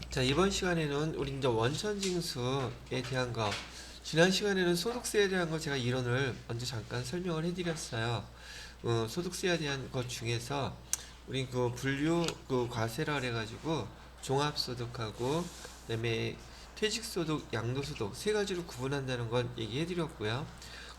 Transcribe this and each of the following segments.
자, 이번 시간에는 우리 이제 원천징수에 대한 거, 지난 시간에는 소득세에 대한 거 제가 이론을 먼저 잠깐 설명을 해드렸어요. 소득세에 대한 것 중에서 우리 그 분류 그 과세라 그래가지고 종합소득하고 그다음에 퇴직소득, 양도소득 세 가지로 구분한다는 건 얘기해드렸고요.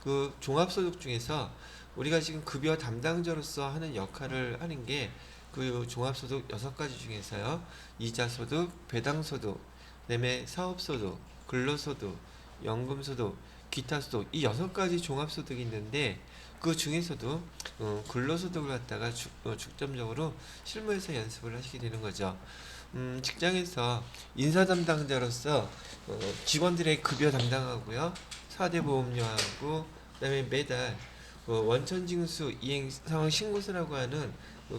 그 종합소득 중에서 우리가 지금 급여 담당자로서 하는 역할을 하는 게 그 종합소득 6가지 중에서요. 이자소득, 배당소득, 그다음에 사업소득, 근로소득, 연금소득, 기타소득 이 6가지 종합소득이 있는데 그 중에서도 근로소득을 갖다가 중점적으로 실무에서 연습을 하시게 되는 거죠. 직장에서 인사 담당자로서 직원들의 급여 담당하고요. 4대 보험료하고 그다음에 매달 원천징수 이행 상황 신고서라고 하는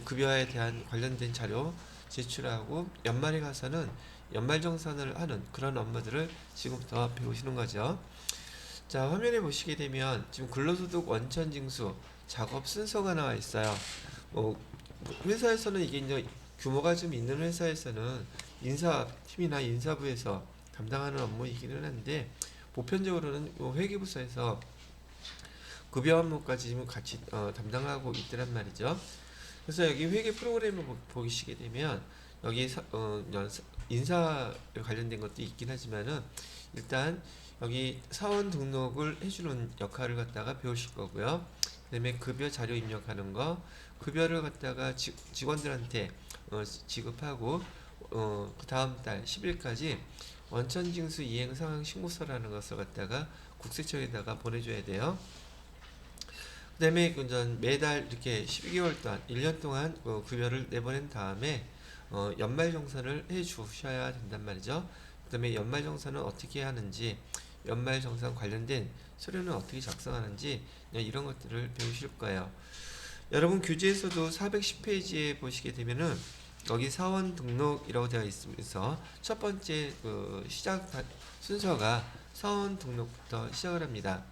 급여에 대한 관련된 자료 제출하고 연말에 가서는 연말정산을 하는 그런 업무들을 지금부터 배우시는 거죠. 자, 화면에 보시게 되면 지금 근로소득 원천징수 작업 순서가 나와 있어요. 뭐 회사에서는 이게 이제 규모가 좀 있는 회사에서는 인사팀이나 인사부에서 담당하는 업무이기는 한데 보편적으로는 회계부서에서 급여 업무까지 지금 같이 담당하고 있더란 말이죠. 그래서 여기 회계 프로그램을 보시게 되면 여기 인사 관련된 것도 있긴 하지만은 일단 여기 사원 등록을 해주는 역할을 갖다가 배우실 거고요. 그다음에 급여 자료 입력하는 거, 급여를 갖다가 직원들한테 지급하고 그 다음 달 10일까지 원천징수 이행 상황 신고서라는 것을 갖다가 국세청에다가 보내줘야 돼요. 그다음에 매달 이렇게 12개월 동안 1년 동안 급여를 내보낸 다음에 연말정산을 해 주셔야 된단 말이죠. 그다음에 연말정산은 어떻게 하는지, 연말정산 관련된 서류는 어떻게 작성하는지 이런 것들을 배우실 거예요. 여러분 교재에서도 410페이지에 보시게 되면은 여기 사원 등록이라고 되어 있으면서 첫 번째 시작 순서가 사원 등록부터 시작을 합니다.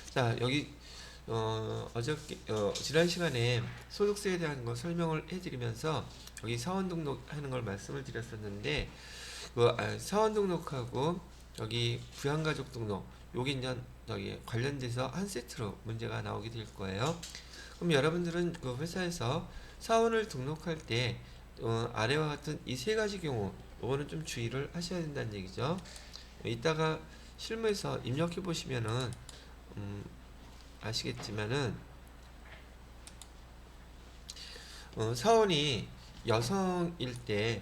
자, 여기 지난 시간에 소득세에 대한 거 설명을 해드리면서 여기 사원 등록하는 걸 말씀을 드렸었는데 사원 등록하고 여기 부양가족 등록 여기 이제 여기 관련돼서 한 세트로 문제가 나오게 될 거예요. 그럼 여러분들은 그 회사에서 사원을 등록할 때 아래와 같은 이 세 가지 경우 이거는 좀 주의를 하셔야 된다는 얘기죠. 이따가 실무에서 입력해 보시면은 아시겠지만은 사원이 여성일 때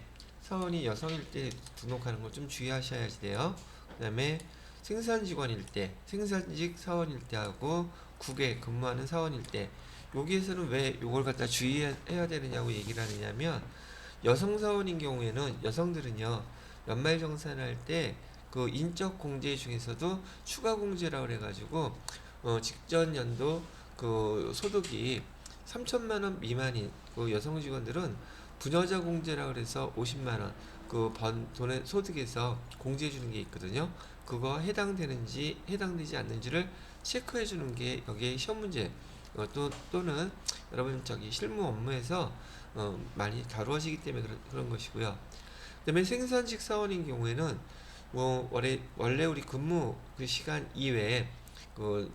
등록하는 거 좀 주의하셔야 돼요. 그다음에 생산직원일 때, 생산직 사원일 때하고 국에 근무하는 사원일 때 여기에서는 왜 요걸 갖다 주의해야 되느냐고 얘기를 하느냐면 여성 사원인 경우에는 여성들은요 연말정산할 때 그 인적 공제 중에서도 추가 공제라고 그래가지고 직전 연도 그 소득이 3천만 원 미만인 그 여성 직원들은 부녀자 공제라 그래서 50만 원 그 번 돈의 소득에서 공제해 주는 게 있거든요. 그거 해당되는지 해당되지 않는지를 체크해 주는 게 여기에 시험 문제 또는 여러분 저기 실무 업무에서 많이 다루어지기 때문에 그런 것이고요. 그다음에 생산직 사원인 경우에는 뭐 원래 우리 근무 그 시간 이외에 그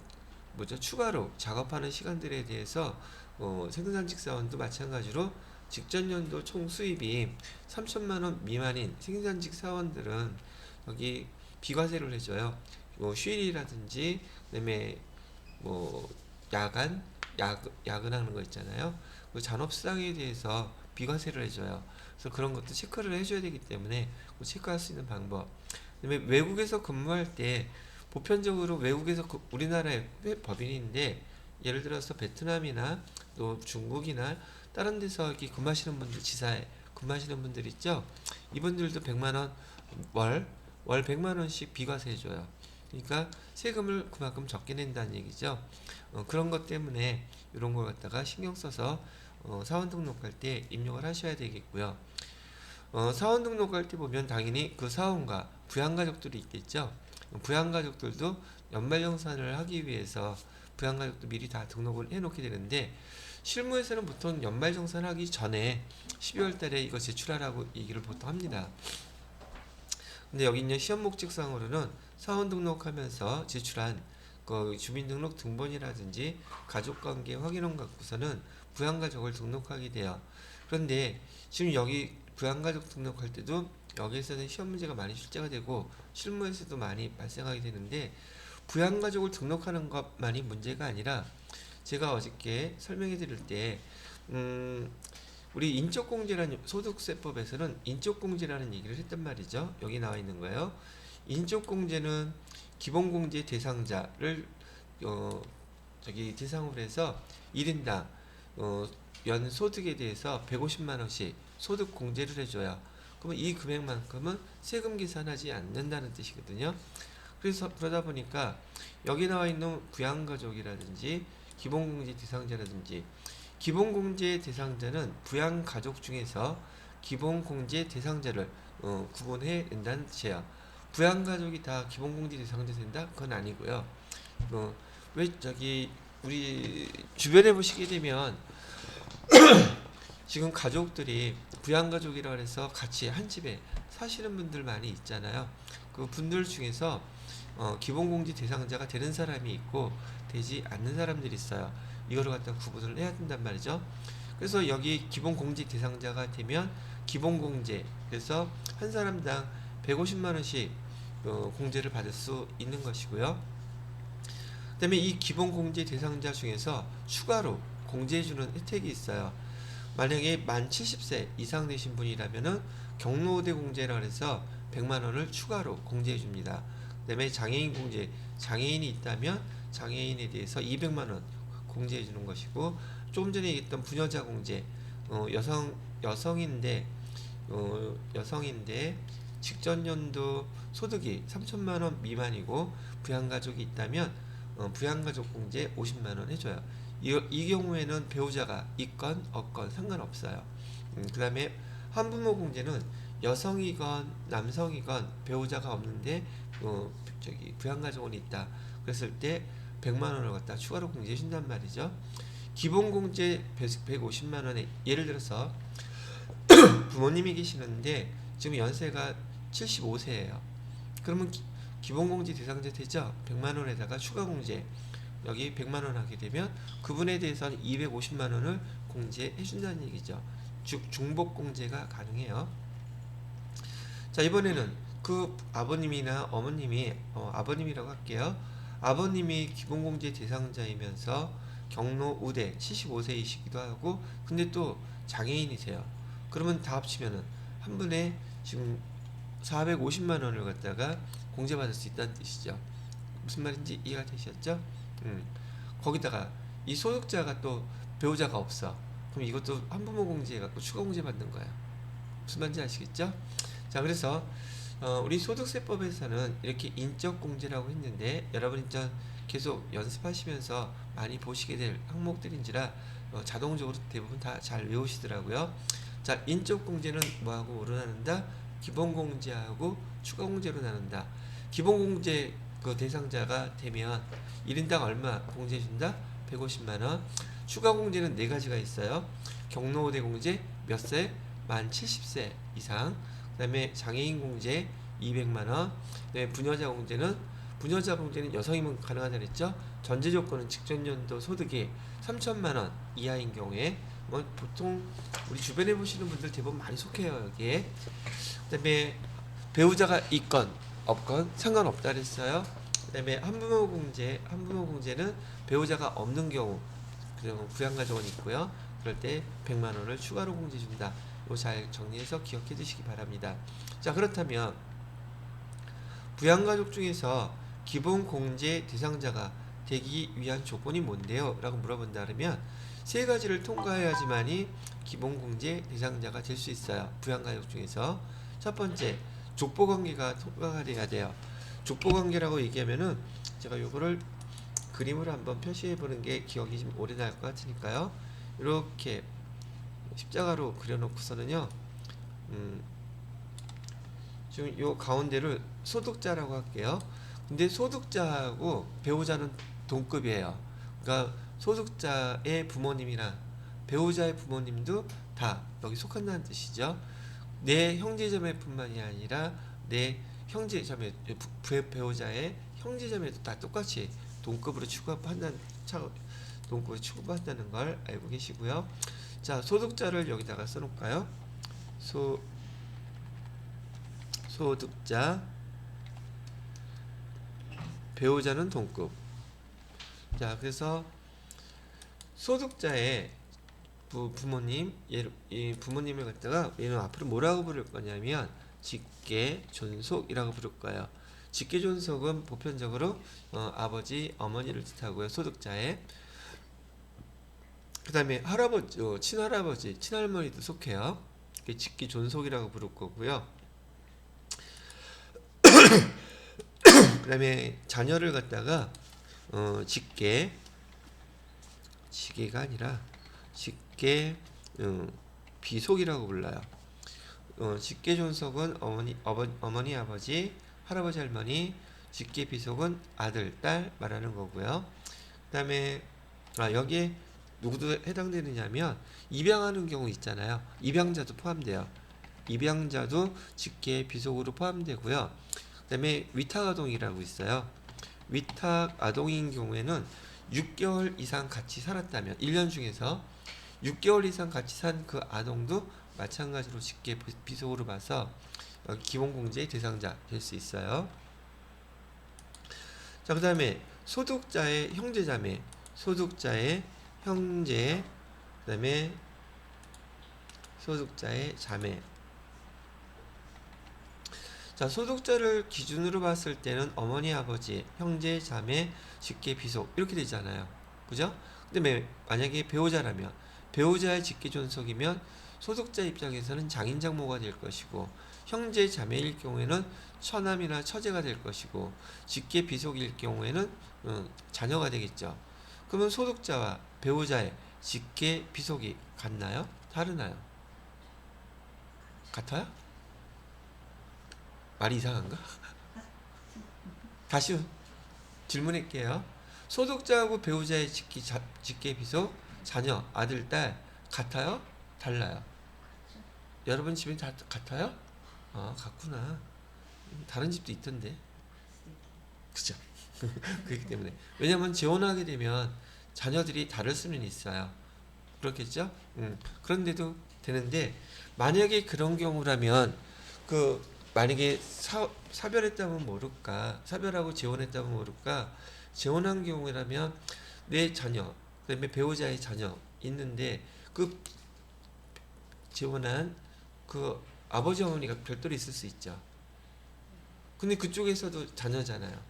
추가로 작업하는 시간들에 대해서 생산직 사원도 마찬가지로 직전 연도 총 수입이 3천만 원 미만인 생산직 사원들은 여기 비과세를 해줘요. 휴일이라든지 그다음에 뭐 야근하는 거 있잖아요. 그 잔업수당에 대해서 비과세를 해줘요. 그래서 그런 것도 체크를 해줘야 되기 때문에 체크할 수 있는 방법. 그다음에 외국에서 근무할 때 보편적으로 외국에서 우리나라의 법인인데 예를 들어서 베트남이나 또 중국이나 다른 데서 이렇게 근무하시는 분들 지사에 근무하시는 분들 있죠. 이분들도 100만 원 월 100만 원씩 비과세 해줘요. 그러니까 세금을 그만큼 적게 낸다는 얘기죠. 그런 것 때문에 이런 걸 갖다가 신경 써서 사원 등록할 때 입력을 하셔야 되겠고요. 사원 등록할 때 보면 당연히 그 사원과 부양가족들이 있겠죠. 부양가족들도 연말정산을 하기 위해서 부양가족도 미리 다 등록을 해놓게 되는데 실무에서는 보통 연말정산하기 전에 12월 달에 이거 제출하라고 얘기를 보통 합니다. 근데 여기 있는 시험 목적상으로는 사원 등록하면서 제출한 그 주민등록 등본이라든지 가족관계 확인원 갖고서는 부양가족을 등록하게 돼요. 그런데 지금 여기 부양가족 등록할 때도 여기에서는 시험 문제가 많이 출제가 되고 실무에서도 많이 발생하게 되는데, 부양가족을 등록하는 것만이 문제가 아니라 제가 어저께 설명해 드릴 때 우리 인적공제라는 소득세법에서는 인적공제라는 얘기를 했단 말이죠. 여기 나와 있는 거예요. 인적공제는 기본공제 대상자를 대상으로 해서 1인당 연 소득에 대해서 150만 원씩 소득 공제를 해줘요. 그러면 이 금액만큼은 세금 계산하지 않는다는 뜻이거든요. 그래서 그러다 보니까 여기 나와 있는 부양가족이라든지 기본공제 대상자라든지, 기본공제 대상자는 부양가족 중에서 기본공제 대상자를 구분해 낸다는 뜻이에요. 부양가족이 다 기본공제 대상자 된다? 그건 아니고요. 왜 우리 주변에 보시게 되면 지금 가족들이 부양가족이라 해서 같이 한 집에 사시는 분들 많이 있잖아요. 그 분들 중에서 기본공제 대상자가 되는 사람이 있고 되지 않는 사람들이 있어요. 이거를 갖다 구분을 해야 된단 말이죠. 그래서 여기 기본공제 대상자가 되면 기본공제, 그래서 한 사람당 150만 원씩 공제를 받을 수 있는 것이고요. 그 다음에 이 기본공제 대상자 중에서 추가로 공제해주는 혜택이 있어요. 만약에 만 70세 이상 되신 분이라면은 경로우대 공제라 해서 100만 원을 추가로 공제해 줍니다. 그다음에 장애인 공제, 장애인이 있다면 장애인에 대해서 200만 원 공제해 주는 것이고, 조금 전에 얘기했던 부녀자 공제, 여성인데 직전 연도 소득이 3천만 원 미만이고 부양가족이 있다면 부양가족 공제 50만 원 해줘요. 이 경우에는 배우자가 있건 없건 상관없어요. 그 다음에 한부모 공제는 여성이건 남성이건 배우자가 없는데 부양가족은 있다. 그랬을 때 100만 원을 갖다 추가로 공제해 준단 말이죠. 기본공제 150만 원에 예를 들어서 부모님이 계시는데 지금 연세가 75세예요. 그러면 기본공제 대상자 되죠? 100만 원에다가 추가 공제 여기 100만 원 하게 되면 그분에 대해서는 250만 원을 공제해 준다는 얘기죠. 즉 중복 공제가 가능해요. 자, 이번에는 그 아버님이나 어머님이 아버님이라고 할게요. 아버님이 기본공제 대상자이면서 경로 우대 75세이시기도 하고 근데 또 장애인이세요. 그러면 다 합치면은 한 분에 지금 450만 원을 갖다가 공제받을 수 있다는 뜻이죠. 무슨 말인지 이해가 되셨죠? 거기다가 이 소득자가 또 배우자가 없어. 그럼 이것도 한부모 공제해갖고 추가 공제 받는 거야. 무슨 말인지 아시겠죠? 자, 그래서 우리 소득세법에서는 이렇게 인적 공제라고 했는데 여러분이 계속 연습하시면서 많이 보시게 될 항목들인지라 자동적으로 대부분 다 잘 외우시더라고요. 자, 인적 공제는 뭐하고 나눈다? 기본 공제하고 추가 공제로 나눈다. 기본 공제 그 대상자가 되면 1인당 얼마 공제해 준다? 150만 원. 추가 공제는 네 가지가 있어요. 경로우대 공제 몇 세? 만 70세 이상. 그다음에 장애인 공제 200만 원. 그다음에 부녀자 공제는 여성이면 가능하다 그랬죠. 전제 조건은 직전 연도 소득이 3천만 원 이하인 경우에 보통 우리 주변에 보시는 분들 대부분 많이 속해요 여기에. 그다음에 배우자가 있건 없건 상관없다 그랬어요. 그다음에 한부모 공제는 배우자가 없는 경우 그리고 부양가족은 있고요. 그럴 때 100만 원을 추가로 공제 준다. 이거 잘 정리해서 기억해 두시기 바랍니다. 자, 그렇다면 부양가족 중에서 기본 공제 대상자가 되기 위한 조건이 뭔데요? 라고 물어본다 그러면 세 가지를 통과해야지만이 기본 공제 대상자가 될 수 있어요. 부양가족 중에서 첫 번째, 족보관계가 통과가 돼야 돼요. 족보관계라고 얘기하면은 제가 요거를 그림으로 한번 표시해 보는 게 기억이 좀 오래 날 것 같으니까요. 이렇게 십자가로 그려놓고서는요. 지금 요 가운데를 소득자라고 할게요. 근데 소득자하고 배우자는 동급이에요. 그러니까 소득자의 부모님이나 배우자의 부모님도 다 여기 속한다는 뜻이죠. 내 형제자매뿐만이 아니라 내 형제자매 배우자의 형제자매도 다 똑같이 동급으로 동급으로 취급한다는 걸 알고 계시고요. 자, 소득자를 여기다가 써놓을까요? 소득자, 배우자는 동급. 자, 그래서 소득자의 부모님, 이 부모님을 갖다가 얘는 앞으로 뭐라고 부를 거냐면 직계 존속이라고 부를 거예요. 직계 존속은 보편적으로 아버지, 어머니를 뜻하고요. 소득자의. 그 다음에 할아버지, 친할아버지, 친할머니도 속해요. 직계 존속이라고 부를 거고요. 그 다음에 자녀를 갖다가 직계가 아니라 직계 비속이라고 불러요. 직계 존속은 어머니, 아버지, 할아버지, 할머니, 직계 비속은 아들, 딸 말하는 거고요. 그 다음에 여기에 누구도 해당되느냐면 입양하는 경우 있잖아요. 입양자도 포함돼요. 입양자도 직계 비속으로 포함되고요. 그 다음에 위탁아동이라고 있어요. 위탁아동인 경우에는 6개월 이상 같이 살았다면 1년 중에서 6개월 이상 같이 산 그 아동도 마찬가지로 직계 비속으로 봐서 기본공제의 대상자 될 수 있어요. 자, 그 다음에 소득자의 형제자매, 소득자의 형제, 그 다음에 소득자의 자매. 자, 소득자를 기준으로 봤을 때는 어머니, 아버지, 형제, 자매, 직계, 비속 이렇게 되잖아요. 그죠? 근데 만약에 배우자라면 배우자의 직계 존속이면 소득자 입장에서는 장인장모가 될 것이고 형제, 자매일 경우에는 처남이나 처제가 될 것이고 직계, 비속일 경우에는 자녀가 되겠죠. 그러면 소득자와 배우자의 직계, 비속이 같나요? 다르나요? 같아요? 말이 이상한가? 다시 질문할게요. 소득자하고 배우자의 직계, 비속, 자녀, 아들, 딸 같아요? 달라요? 여러분 집엔 다 같아요? 같구나. 다른 집도 있던데. 그죠? 그렇기 때문에. 왜냐면 재혼하게 되면 자녀들이 다를 수는 있어요. 그렇겠죠? 그런데도 되는데, 만약에 그런 경우라면, 만약에 사별했다면 모를까, 사별하고 재혼했다면 모를까, 재혼한 경우라면 내 자녀, 그 다음에 배우자의 자녀 있는데, 재혼한 아버지, 어머니가 별도로 있을 수 있죠. 근데 그쪽에서도 자녀잖아요.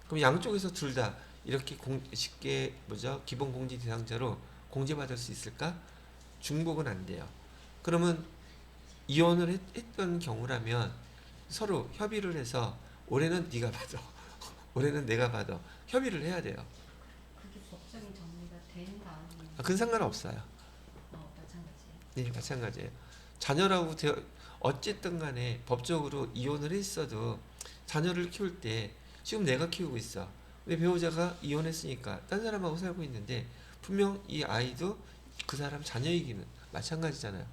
그럼 양쪽에서 둘 다 이렇게 쉽게 기본 공제 대상자로 공제받을 수 있을까? 중복은 안 돼요. 그러면 이혼을 했던 경우라면 서로 협의를 해서 올해는 네가 받아, 올해는 내가 받아 협의를 해야 돼요. 그게 법적인 정리가 된 다음에 그건 상관없어요. 마찬가지예요. 네, 마찬가지예요. 자녀라고 어쨌든 간에 법적으로 이혼을 했어도 자녀를 키울 때 지금 내가 키우고 있어. 근데 배우자가 이혼했으니까 딴 사람하고 살고 있는데 분명 이 아이도 그 사람 자녀이기는 마찬가지잖아요.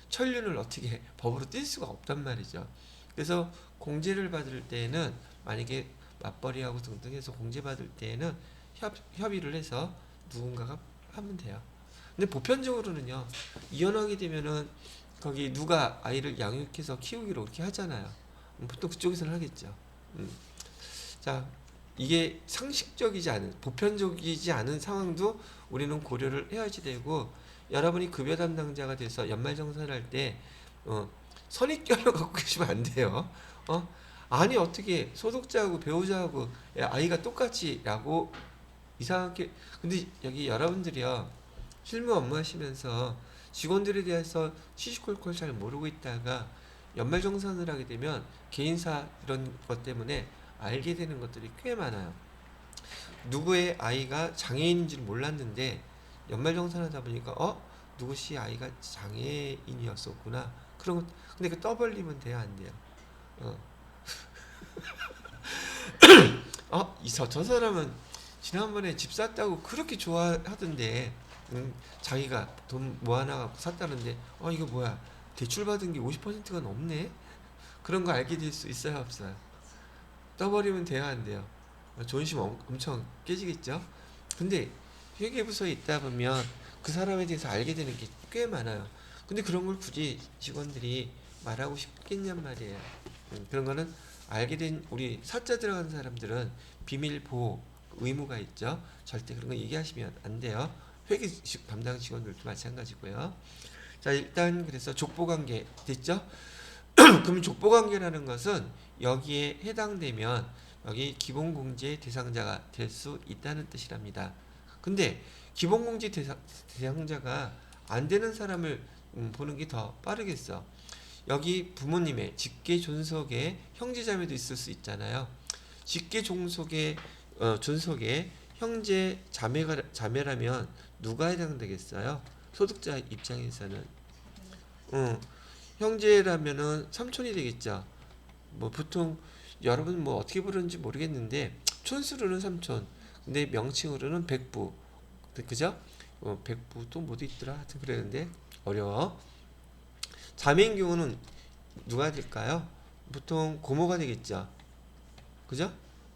천륜을 어떻게 법으로 뗄 수가 없단 말이죠. 그래서 공제를 받을 때에는 만약에 맞벌이하고 등등 해서 공제받을 때에는 협의를 해서 누군가가 하면 돼요. 근데 보편적으로는요, 이혼하게 되면은 거기 누가 아이를 양육해서 키우기로 이렇게 하잖아요. 보통 그쪽에서는 하겠죠. 자, 이게 상식적이지 않은, 보편적이지 않은 상황도 우리는 고려를 해야지 되고, 여러분이 급여 담당자가 돼서 연말정산을 할 때, 선입견을 갖고 계시면 안 돼요. 아니, 어떻게 소득자하고 배우자하고 아이가 똑같이라고 이상하게, 근데 여기 여러분들이요, 실무 업무 하시면서 직원들에 대해서 시시콜콜 잘 모르고 있다가 연말정산을 하게 되면 개인사 이런 것 때문에 알게 되는 것들이 꽤 많아요. 누구의 아이가 장애인인지를 몰랐는데 연말정산하다 보니까 누구씨 아이가 장애인이었었구나. 그런 것, 근데 그 떠벌리면 돼요, 안 돼요? 저 사람은 지난번에 집 샀다고 그렇게 좋아하던데, 자기가 돈 모아놔갖고 샀다는데, 이거 뭐야? 대출받은 게 50%가 넘네? 그런 거 알게 될 수 있어요, 없어요? 떠버리면 돼야 안 돼요? 존심 엄청 깨지겠죠? 근데 회계부서에 있다 보면 그 사람에 대해서 알게 되는 게 꽤 많아요. 근데 그런 걸 굳이 직원들이 말하고 싶겠냔 말이에요. 그런 거는 알게 된 우리 사자 들어간 사람들은 비밀 보호 의무가 있죠. 절대 그런 거 얘기하시면 안 돼요. 회계 담당 직원들도 마찬가지고요. 자, 일단 그래서 족보관계 됐죠? 그럼 족보관계라는 것은 여기에 해당되면 여기 기본공제 대상자가 될 수 있다는 뜻이랍니다. 근데 기본공제 대상자가 안 되는 사람을 보는 게 더 빠르겠어. 여기 부모님의 직계 존속의 형제자매도 있을 수 있잖아요. 직계 존속의 형제 자매라면 누가 해당되겠어요? 소득자 입장에서는 형제라면은 삼촌이 되겠죠. 뭐 보통 여러분 뭐 어떻게 부르는지 모르겠는데 촌수로는 삼촌, 근데 명칭으로는 백부, 그죠? 백부 또 뭐도 있더라. 하여튼 그랬는데 어려워. 자매인 경우는 누가 될까요? 보통 고모가 되겠죠. 그죠?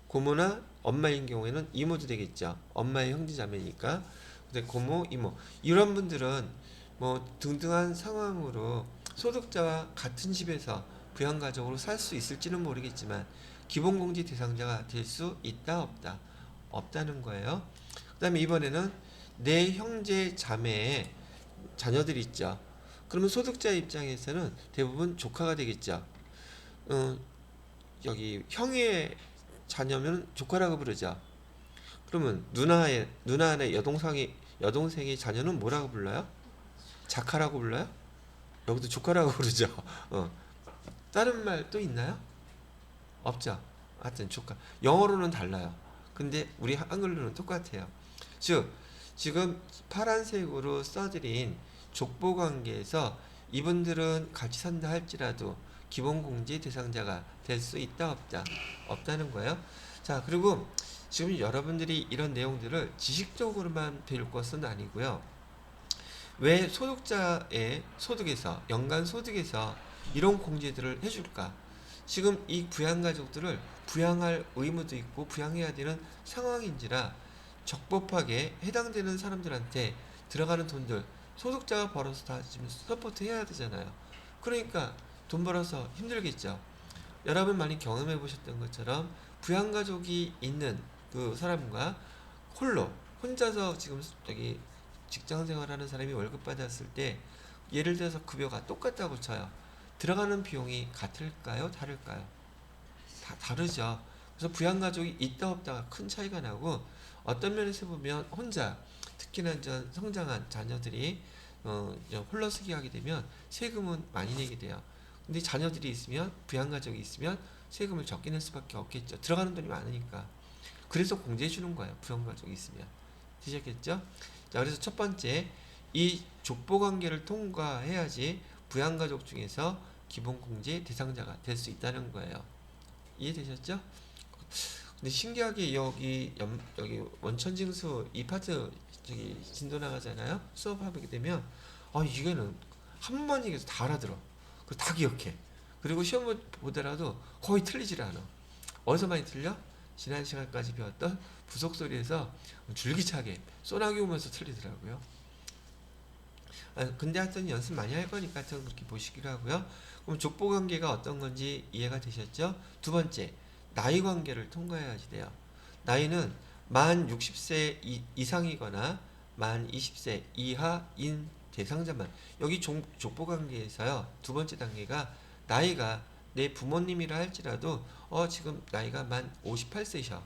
고모나 엄마인 경우에는 이모도 되겠죠. 엄마의 형제 자매니까. 근데 고모, 이모 이런 분들은 뭐 등등한 상황으로 소득자와 같은 집에서 부양가족으로 살 수 있을지는 모르겠지만 기본공제 대상자가 될 수 있다 없다? 없다는 거예요. 그 다음에 이번에는 내 형제 자매의 자녀들이 있죠. 그러면 소득자 입장에서는 대부분 조카가 되겠죠. 여기 형의 자녀면 조카라고 부르죠. 그러면 누나의 여동생의 자녀는 뭐라고 불러요? 자카라고 불러요? 여기도 조카라고 부르죠. 다른 말 또 있나요? 없죠. 하여튼 조카. 영어로는 달라요. 근데 우리 한글로는 똑같아요. 즉 지금 파란색으로 써드린 족보관계에서 이분들은 같이 산다 할지라도 기본공제 대상자가 될 수 있다 없다? 없다는 거예요. 자, 그리고 지금 여러분들이 이런 내용들을 지식적으로만 배울 것은 아니고요. 왜 소득자의 소득에서 연간 소득에서 이런 공제들을 해줄까? 지금 이 부양가족들을 부양할 의무도 있고 부양해야 되는 상황인지라 적법하게 해당되는 사람들한테 들어가는 돈들 소득자가 벌어서 다 지금 서포트 해야 되잖아요. 그러니까 돈 벌어서 힘들겠죠. 여러분 많이 경험해 보셨던 것처럼 부양가족이 있는 그 사람과 혼자서 지금 여기 직장 생활하는 사람이 월급 받았을 때 예를 들어서 급여가 똑같다고 쳐요. 들어가는 비용이 같을까요? 다를까요? 다 다르죠. 그래서 부양가족이 있다 없다가 큰 차이가 나고 어떤 면에서 보면 혼자 특히나 성장한 자녀들이 홀로서기 하게 되면 세금은 많이 내게 돼요. 근데 자녀들이 있으면 부양가족이 있으면 세금을 적게 낼 수밖에 없겠죠. 들어가는 돈이 많으니까. 그래서 공제해 주는 거예요. 부양가족이 있으면. 되셨겠죠? 자, 그래서 첫 번째 이 족보관계를 통과해야지 부양가족 중에서 기본공제 대상자가 될 수 있다는 거예요. 이해되셨죠? 근데 신기하게 여기 원천징수 이 파트 저기 진도 나가잖아요. 수업하게 되면 이게는 한 번만 얘기해서 다 알아들어. 그리고 다 기억해. 그리고 시험 보더라도 거의 틀리질 않아. 어디서 많이 틀려? 지난 시간까지 배웠던 부속소리에서 줄기차게 소나기 오면서 틀리더라고요. 근데 하여튼 연습 많이 할 거니까 하여튼 그렇게 보시기로 하고요. 그럼 족보관계가 어떤 건지 이해가 되셨죠? 두 번째, 나이 관계를 통과해야지 돼요. 나이는 만 60세 이상이거나 만 20세 이하인 대상자만. 여기 족보관계에서요. 두 번째 단계가 나이가 내 부모님이라 할지라도 지금 나이가 만 58세셔.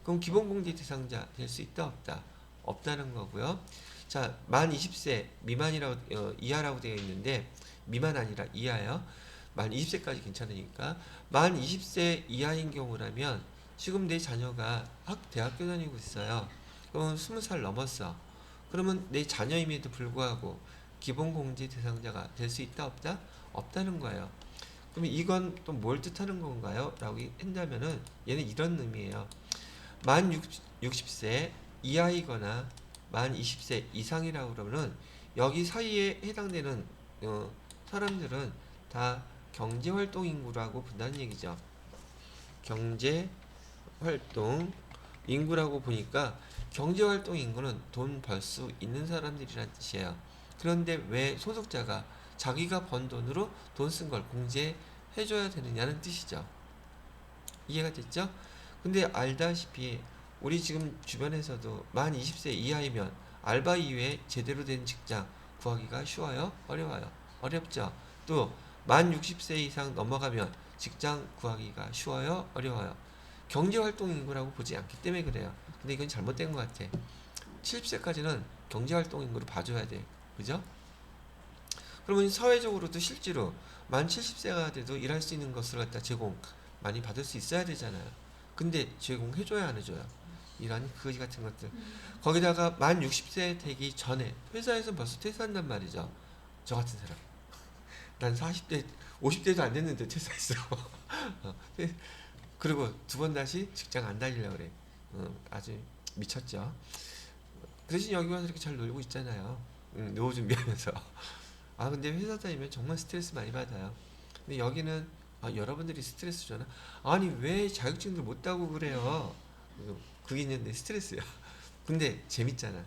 그럼 기본공제 대상자 될 수 있다 없다? 없다는 거고요. 자, 만 20세 미만이라고 이하라고 되어 있는데 미만 아니라 이하요. 만 20세까지 괜찮으니까 만 20세 이하인 경우라면 지금 내 자녀가 대학교 다니고 있어요. 그럼 20살 넘었어. 그러면 내 자녀임에도 불구하고 기본공제 대상자가 될 수 있다 없다? 없다는 거예요. 그럼 이건 또 뭘 뜻하는 건가요? 라고 한다면은 얘는 이런 의미예요. 만 60세 이하이거나 만 20세 이상이라고 그러면은 여기 사이에 해당되는 사람들은 다 경제활동 인구라고 본다는 얘기죠. 경제 활동 인구라고 보니까 경제 활동 인구는 돈 벌 수 있는 사람들이란 뜻이에요. 그런데 왜 소득자가 자기가 번 돈으로 돈 쓴 걸 공제해줘야 되느냐는 뜻이죠. 이해가 됐죠? 근데 알다시피 우리 지금 주변에서도 만 20세 이하이면 알바 이외에 제대로 된 직장 구하기가 쉬워요? 어려워요? 어렵죠? 또 만 60세 이상 넘어가면 직장 구하기가 쉬워요? 어려워요? 경제활동 인구라고 보지 않기 때문에 그래요. 근데 이건 잘못된 것 같아. 70세까지는 경제활동 인구로 봐줘야 돼. 그죠? 그러면 사회적으로도 실제로 만 70세가 돼도 일할 수 있는 것을 갖다 제공 많이 받을 수 있어야 되잖아요. 근데 제공해줘야 안 해줘요. 이런 거지 같은 것들. 거기다가 만 60세 되기 전에 회사에서 벌써 퇴사한단 말이죠. 저 같은 사람. 난 40대, 50대도 안 됐는데 퇴사했어. 그리고 두 번 다시 직장 안 다니려고 그래. 아주 미쳤죠. 그 대신 여기 와서 이렇게 잘 놀고 있잖아요. 노후 준비하면서. 아 근데 회사 다니면 정말 스트레스 많이 받아요. 근데 여기는 여러분들이 스트레스 잖아. 아니 왜 자격증들 못 따고 그래요? 그게 있는데 스트레스야. 근데 재밌잖아.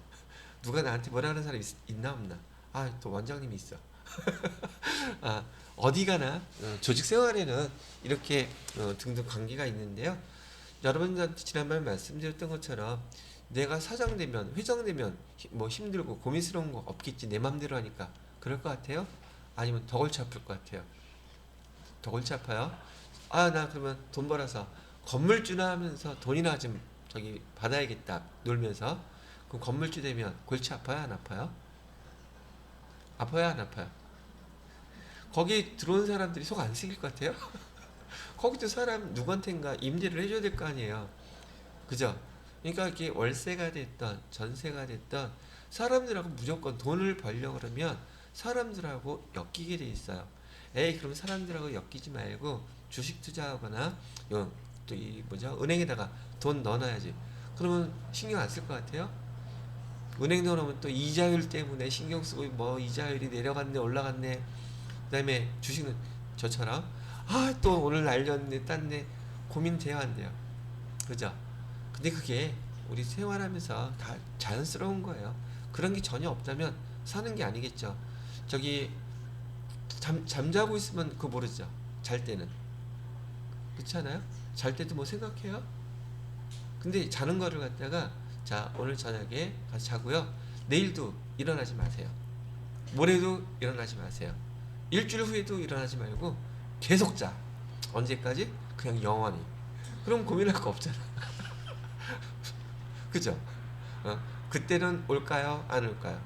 누가 나한테 뭐라 하는 사람이 있나 없나? 아 또 원장님이 있어. 어디 가나 조직 생활에는 이렇게 등등 관계가 있는데요. 여러분들한테 지난번에 말씀드렸던 것처럼 내가 사장 되면 회장 되면 뭐 힘들고 고민스러운 거 없겠지. 내 맘대로 하니까. 그럴 것 같아요? 아니면 더 골치 아플 것 같아요? 더 골치 아파요? 아 나 그러면 돈 벌어서 건물주나 하면서 돈이나 좀 저기 받아야겠다 놀면서. 그럼 건물주 되면 골치 아파요? 안 아파요? 아파요? 안 아파요? 거기 들어온 사람들이 속 안 쓰일 것 같아요? 거기도 사람 누구한텐가 임대를 해줘야 될 거 아니에요. 그죠? 그러니까 이게 월세가 됐던 전세가 됐던 사람들하고 무조건 돈을 벌려고 그러면 사람들하고 엮이게 돼 있어요. 에이 그럼 사람들하고 엮이지 말고 주식 투자하거나 또 이 뭐죠? 은행에다가 돈 넣어놔야지. 그러면 신경 안 쓸 것 같아요? 은행 넣어놓으면 또 이자율 때문에 신경 쓰고 뭐 이자율이 내려갔네 올라갔네. 그다음에 주식은 저처럼 또 오늘 날렸네 땄네 고민돼야 한대요. 그죠? 근데 그게 우리 생활하면서 다 자연스러운 거예요. 그런 게 전혀 없다면 사는 게 아니겠죠. 저기 잠자고 있으면 그거 모르죠. 잘 때는. 그렇지 않아요? 잘 때도 뭐 생각해요? 근데 자는 거를 갖다가 자 오늘 저녁에 가서 자고요. 내일도 일어나지 마세요. 모레도 일어나지 마세요. 일주일 후에도 일어나지 말고 계속 자. 언제까지? 그냥 영원히. 그럼 고민할 거 없잖아. 그죠? 그때는 올까요? 안 올까요?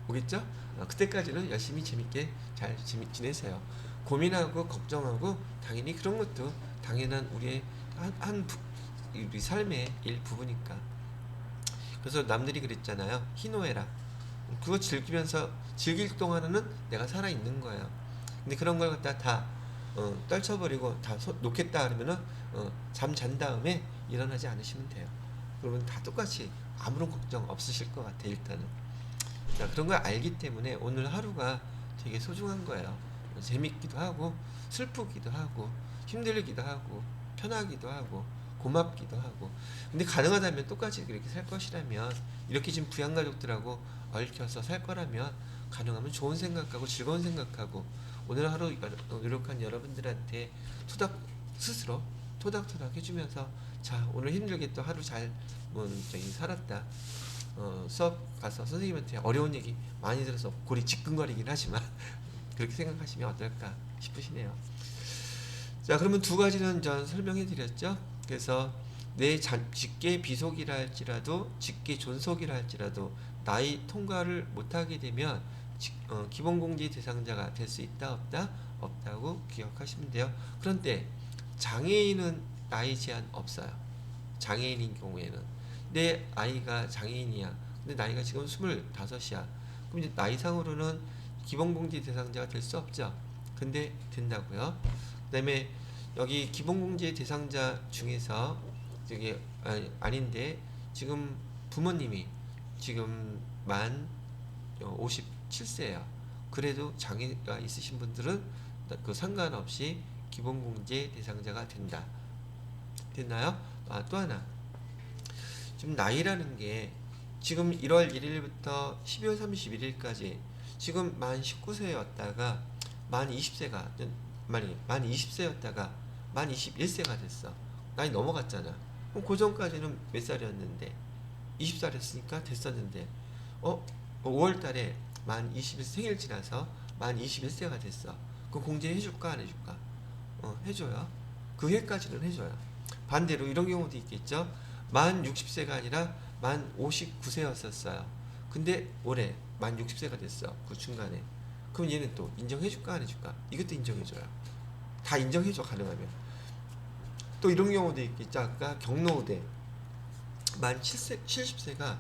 오겠죠? 그때까지는 열심히 재밌게 잘 지내세요. 고민하고 걱정하고 당연히 그런 것도 당연한 우리의 우리 삶의 일부분이니까. 그래서 남들이 그랬잖아요. 희노애락. 그거 즐기면서 즐길 동안에는 내가 살아있는 거예요. 근데 그런 걸 갖다 다 떨쳐버리고 다 놓겠다 그러면은 잠 잔 다음에 일어나지 않으시면 돼요. 그러면 다 똑같이 아무런 걱정 없으실 것 같아 일단은. 자, 그런 걸 알기 때문에 오늘 하루가 되게 소중한 거예요. 재밌기도 하고 슬프기도 하고 힘들기도 하고 편하기도 하고 고맙기도 하고. 근데 가능하다면 똑같이 그렇게 살 것이라면 이렇게 지금 부양가족들하고 얽혀서 살 거라면 가능하면 좋은 생각하고 즐거운 생각하고 오늘 하루 노력한 여러분들한테 스스로 토닥토닥 해주면서 자 오늘 힘들게 또 하루 잘 살았다. 수업 가서 선생님한테 어려운 얘기 많이 들어서 골이 지끈거리긴 하지만 그렇게 생각하시면 어떨까 싶으시네요. 자 그러면 두 가지는 전 설명해 드렸죠. 그래서 내 직계 비속이라 할지라도 직계 존속이라 할지라도 나이 통과를 못하게 되면 기본공제 대상자가 될 수 있다 없다? 없다고 기억하시면 돼요. 그런데 장애인은 나이 제한 없어요. 장애인인 경우에는 내 아이가 장애인이야. 근데 나이가 지금 25이야. 그럼 이제 나이상으로는 기본공제 대상자가 될 수 없죠. 근데 된다고요. 그 다음에 여기 기본공제 대상자 중에서 저기 아닌데 지금 부모님이 지금 만 57세예요. 그래도 장애가 있으신 분들은 그 상관없이 기본공제 대상자가 된다. 됐나요? 또 하나. 지금 나이라는 게 지금 1월 1일부터 12월 31일까지 지금 만 19세였다가 만 20세가 만 20세였다가 만 21세가 됐어. 나이 넘어갔잖아. 그럼 그 전까지는 몇 살이었는데 20살이었으니까 됐었는데 5월 달에 만 21세 생일 지나서 만 21세가 됐어. 그럼 공제 해줄까 안 해줄까? 해줘요. 그 해까지는 해줘요. 반대로 이런 경우도 있겠죠. 만 60세가 아니라 만 59세였었어요. 근데 올해 만 60세가 됐어. 그 중간에. 그럼 얘는 또 인정해줄까 안 해줄까? 이것도 인정해줘요. 다 인정해줘 가능하면. 또 이런 경우도 있겠죠. 아까 경로우대 만 70세가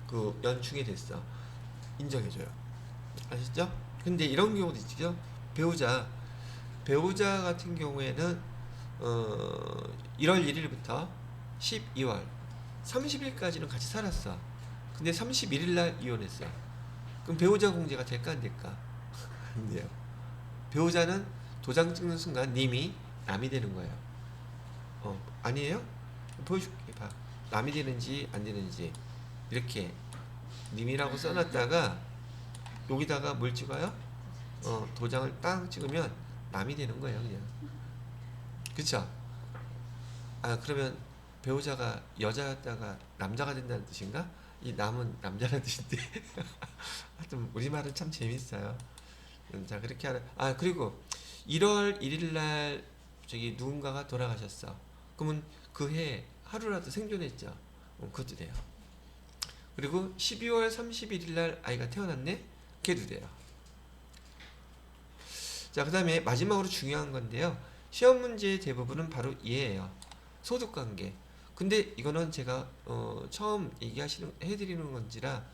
그 연중에 됐어. 인정해줘요. 아시죠? 근데 이런 경우도 있죠. 배우자 같은 경우에는 1월 1일부터 12월 30일까지는 같이 살았어. 근데 31일 날 이혼했어. 그럼 배우자 공제가 될까 안 될까? 안 돼요. 배우자는 도장 찍는 순간 님이 남이 되는 거예요. 아니에요? 보여줄게. 봐. 남이 되는지 안 되는지 이렇게 님이라고 써놨다가 여기다가 뭘 찍어요? 도장을 딱 찍으면 남이 되는 거예요, 그냥. 그쵸? 그러면 배우자가 여자였다가 남자가 된다는 뜻인가? 이 남은 남자라는 뜻인데. 하여튼 우리말은 참 재밌어요. 자, 그렇게 하는. 그리고 1월 1일 날 저기 누군가가 돌아가셨어. 그러면 그 해 하루라도 생존했죠. 그것도 돼요. 그리고 12월 31일 날 아이가 태어났네? 걔도 돼요. 자, 그 다음에 마지막으로 중요한 건데요. 시험 문제의 대부분은 바로 이해예요. 소득관계. 근데 이거는 제가 처음 해드리는 건지라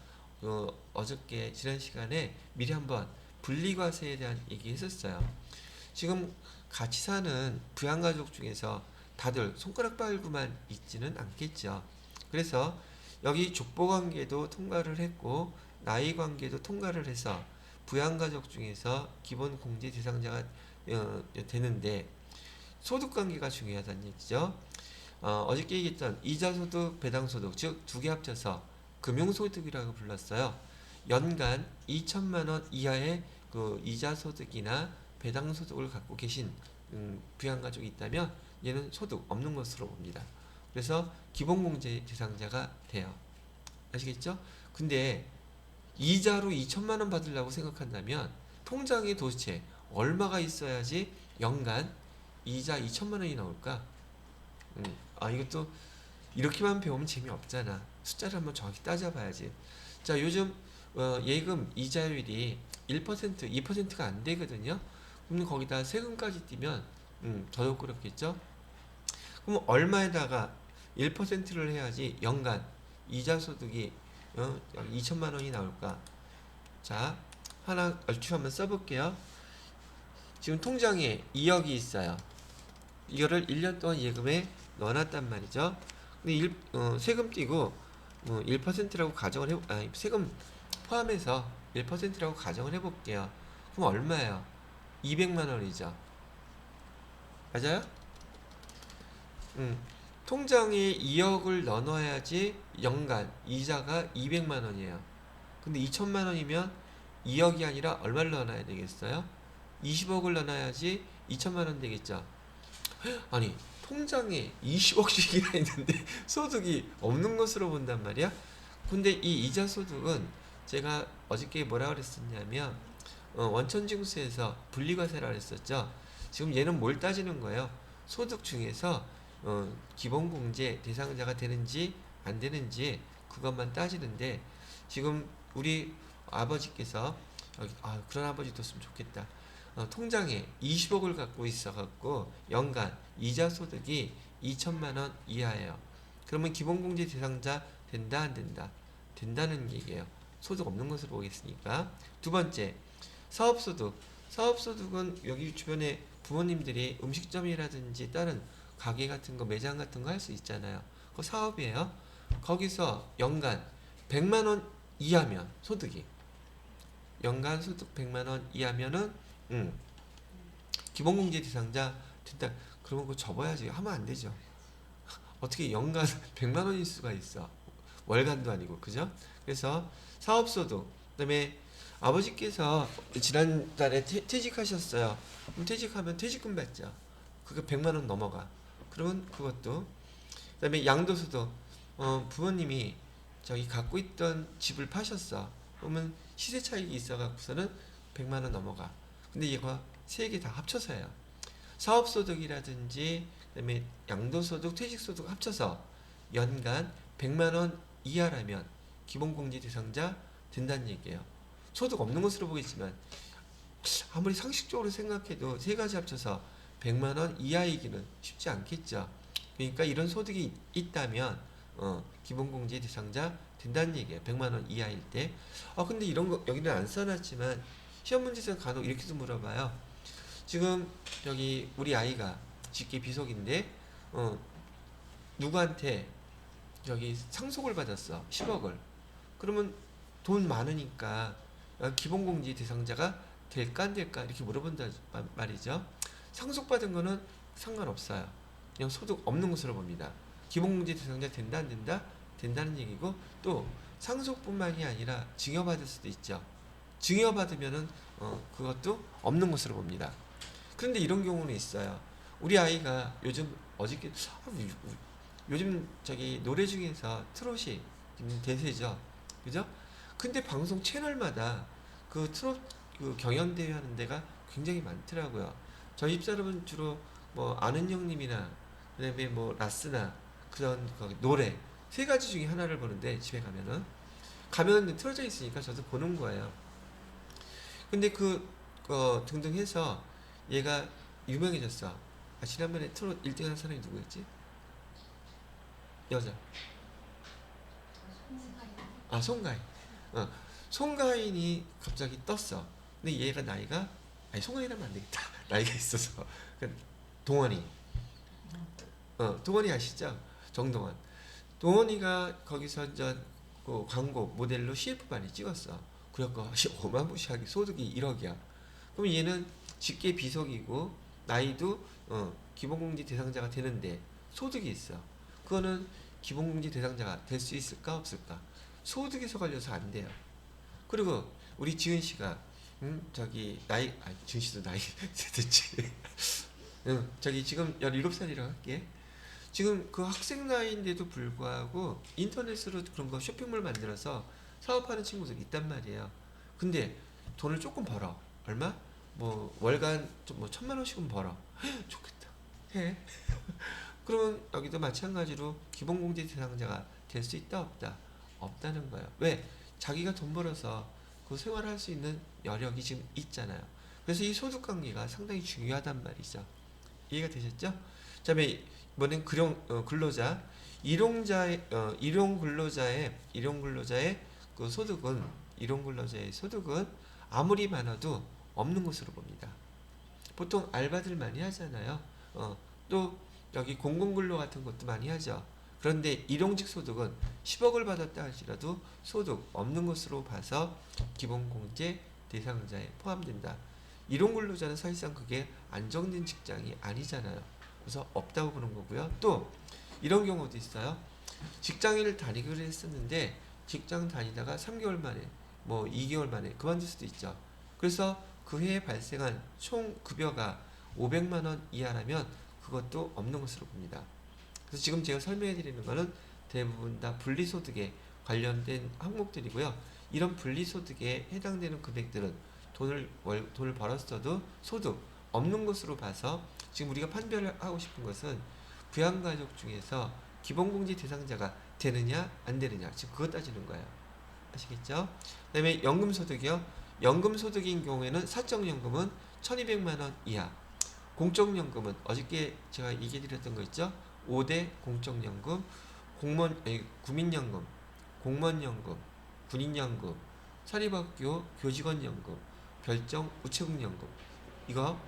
어저께 지난 시간에 미리 한번 분리과세에 대한 얘기 했었어요. 지금 같이 사는 부양가족 중에서 다들 손가락 발구만 있지는 않겠죠. 그래서 여기 족보관계도 통과를 했고 나이관계도 통과를 해서 부양가족 중에서 기본공제 대상자가 되는데 소득관계가 중요하다는 얘기죠. 어저께 얘기했던 이자소득, 배당소득 즉 두 개 합쳐서 금융소득이라고 불렀어요. 연간 2천만원 이하의 그 이자소득이나 배당소득을 갖고 계신 부양가족이 있다면 얘는 소득 없는 것으로 봅니다. 그래서 기본공제 대상자가 돼요. 아시겠죠? 근데 이자로 2천만원 받으려고 생각한다면 통장에 도대체 얼마가 있어야지 연간 이자 2천만원이 나올까? 이것도 이렇게만 배우면 재미없잖아. 숫자를 한번 정확히 따져봐야지. 자, 요즘 예금 이자율이 1%, 2%가 안 되거든요. 그럼 거기다 세금까지 띄면 더더욱 그렇겠죠. 그럼 얼마에다가 1%를 해야지 연간 이자 소득이 2천만 원이 나올까? 자, 하나 얼추 한번 써볼게요. 지금 통장에 2억이 있어요. 이거를 1년 동안 예금에 넣어놨단 말이죠. 근데 세금 띄고 1%라고 가정을 세금 포함해서 1%라고 가정을 해볼게요. 그럼 얼마예요? 200만 원이죠. 맞아요? 통장에 2억을 넣어놔야지 연간 이자가 200만 원이에요. 근데 2천만 원이면 2억이 아니라 얼마를 넣어놔야 되겠어요? 20억을 넣어놔야지 2천만 원 되겠죠. 아니, 통장에 20억씩이나 있는데 소득이 없는 것으로 본단 말이야. 근데 이 이자 소득은 제가 어저께 뭐라 그랬었냐면 원천징수에서 분리과세라 그랬었죠. 지금 얘는 뭘 따지는 거예요? 소득 중에서 기본공제 대상자가 되는지 안 되는지 그것만 따지는데 지금 우리 아버지께서 그런 아버지도 있으면 좋겠다. 통장에 20억을 갖고 있어갖고 연간 이자 소득이 2천만 원 이하예요. 그러면 기본공제 대상자 된다 안 된다? 된다는 얘기예요. 소득 없는 것으로 보겠으니까. 두 번째, 사업소득. 사업소득은 여기 주변에 부모님들이 음식점이라든지 다른 가게 같은 거, 매장 같은 거 할 수 있잖아요. 그거 사업이에요. 거기서 연간 100만 원 이하면 소득이 연간 소득 100만 원 이하면은 기본공제 대상자 된다. 그러면 그거 접어야지. 하면 안 되죠. 어떻게 연간 100만 원일 수가 있어. 월간도 아니고. 그죠? 그래서 사업소득, 그다음에 아버지께서 지난달에 퇴직하셨어요. 그럼 퇴직하면 퇴직금 받죠. 그게 100만 원 넘어가. 그러면 그것도. 그다음에 양도소득. 부모님이 저기 갖고 있던 집을 파셨어. 그러면 시세 차익이 있어갖고서는 100만 원 넘어가. 근데 얘가 세 개 다 합쳐서예요. 사업소득이라든지 그다음에 양도소득, 퇴직소득 합쳐서 연간 100만 원 이하라면 기본공제 대상자 된다는 얘기예요. 소득 없는 것으로 보겠지만 아무리 상식적으로 생각해도 세 가지 합쳐서 100만 원 이하이기는 쉽지 않겠죠. 그러니까 이런 소득이 있다면 기본공제 대상자 된다는 얘기예요. 100만 원 이하일 때. 근데 이런 거 여기는 안 써놨지만 시험 문제에서 간혹 이렇게도 물어봐요. 지금 여기 우리 아이가 직계 비속인데 누구한테 여기 상속을 받았어. 10억을. 그러면 돈 많으니까 기본공제 대상자가 될까 안 될까 이렇게 물어본다 말이죠. 상속받은 거는 상관없어요. 그냥 소득 없는 것으로 봅니다. 기본공제 대상자 된다 안 된다? 된다는 얘기고, 또 상속뿐만이 아니라 증여받을 수도 있죠. 증여받으면은 그것도 없는 것으로 봅니다. 그런데 이런 경우는 있어요. 우리 아이가 요즘 어저께 요즘 저기 노래 중에서 트롯이 대세죠. 그죠? 근데 방송 채널마다 그 트롯 그 경연대회 하는 데가 굉장히 많더라고요. 저희 집사람은 주로 뭐 아는 형님이나 그다음에 뭐 라스나 그런 노래 세 가지 중에 하나를 보는데, 집에 가면 틀어져 있으니까 저도 보는 거예요. 근데 등등 해서 얘가 유명해졌어. 지난번에 트롯 1등 한 사람이 누구였지? 여자. 송가인. 송가인이 갑자기 떴어. 근데 얘가 나이가, 송가인하면 안 되겠다. 나이가 있어서. 동원이. 동원이 아시죠? 정동원. 동원이가 거기서 이제 그 광고 모델로 CF 많이 찍었어. 그래갖고 어마무시하게 소득이 1억이야. 그럼 얘는 직계 비속이고 나이도 기본공제 대상자가 되는데 소득이 있어. 그거는 기본공제 대상자가 될 수 있을까 없을까? 소득에서 걸려서 안 돼요. 그리고 우리 지은 씨가 저기 나이 지은 씨도 나이 됐지. 저기 지금 17살이라고 할게. 지금 그 학생 나이인데도 불구하고 인터넷으로 그런 거 쇼핑몰 만들어서 사업하는 친구들이 있단 말이에요. 근데 돈을 조금 벌어. 얼마? 뭐 월간 뭐 1,000만 원씩은 벌어. 좋겠다. 해. 그러면 여기도 마찬가지로 기본공제 대상자가 될 수 있다 없다? 없다는 거예요. 왜? 자기가 돈 벌어서 그 생활할 수 있는 여력이 지금 있잖아요. 그래서 이 소득 관계가 상당히 중요하단 말이죠. 이해가 되셨죠? 그다음에 이번엔 근로자, 일용 근로자의 그 소득은, 일용 근로자의 소득은 아무리 많아도 없는 것으로 봅니다. 보통 알바들 많이 하잖아요. 또 여기 공공근로 같은 것도 많이 하죠. 그런데 일용직 소득은 10억을 받았다 할지라도 소득 없는 것으로 봐서 기본공제 대상자에 포함된다. 일용근로자는 사실상 그게 안정된 직장이 아니잖아요. 그래서 없다고 보는 거고요. 또 이런 경우도 있어요. 직장인을 다니기로 했었는데 직장 다니다가 3개월 만에 뭐 2개월 만에 그만둘 수도 있죠. 그래서 그 해에 발생한 총 급여가 500만 원 이하라면 그것도 없는 것으로 봅니다. 그래서 지금 제가 설명해 드리는 거는 대부분 다 분리소득에 관련된 항목들이고요. 이런 분리소득에 해당되는 금액들은 돈을 벌었어도 소득 없는 것으로 봐서 지금 우리가 판별을 하고 싶은 것은 부양가족 중에서 기본공제 대상자가 되느냐 안 되느냐, 지금 그것 따지는 거예요. 아시겠죠? 그 다음에 연금소득이요. 연금소득인 경우에는 사적연금은 1200만 원 이하, 공적연금은 어저께 제가 얘기해 드렸던 거 있죠? 5대 공적연금, 구민연금, 공무원연금, 군인연금, 사립학교 교직원연금, 별정 우체국연금, 이거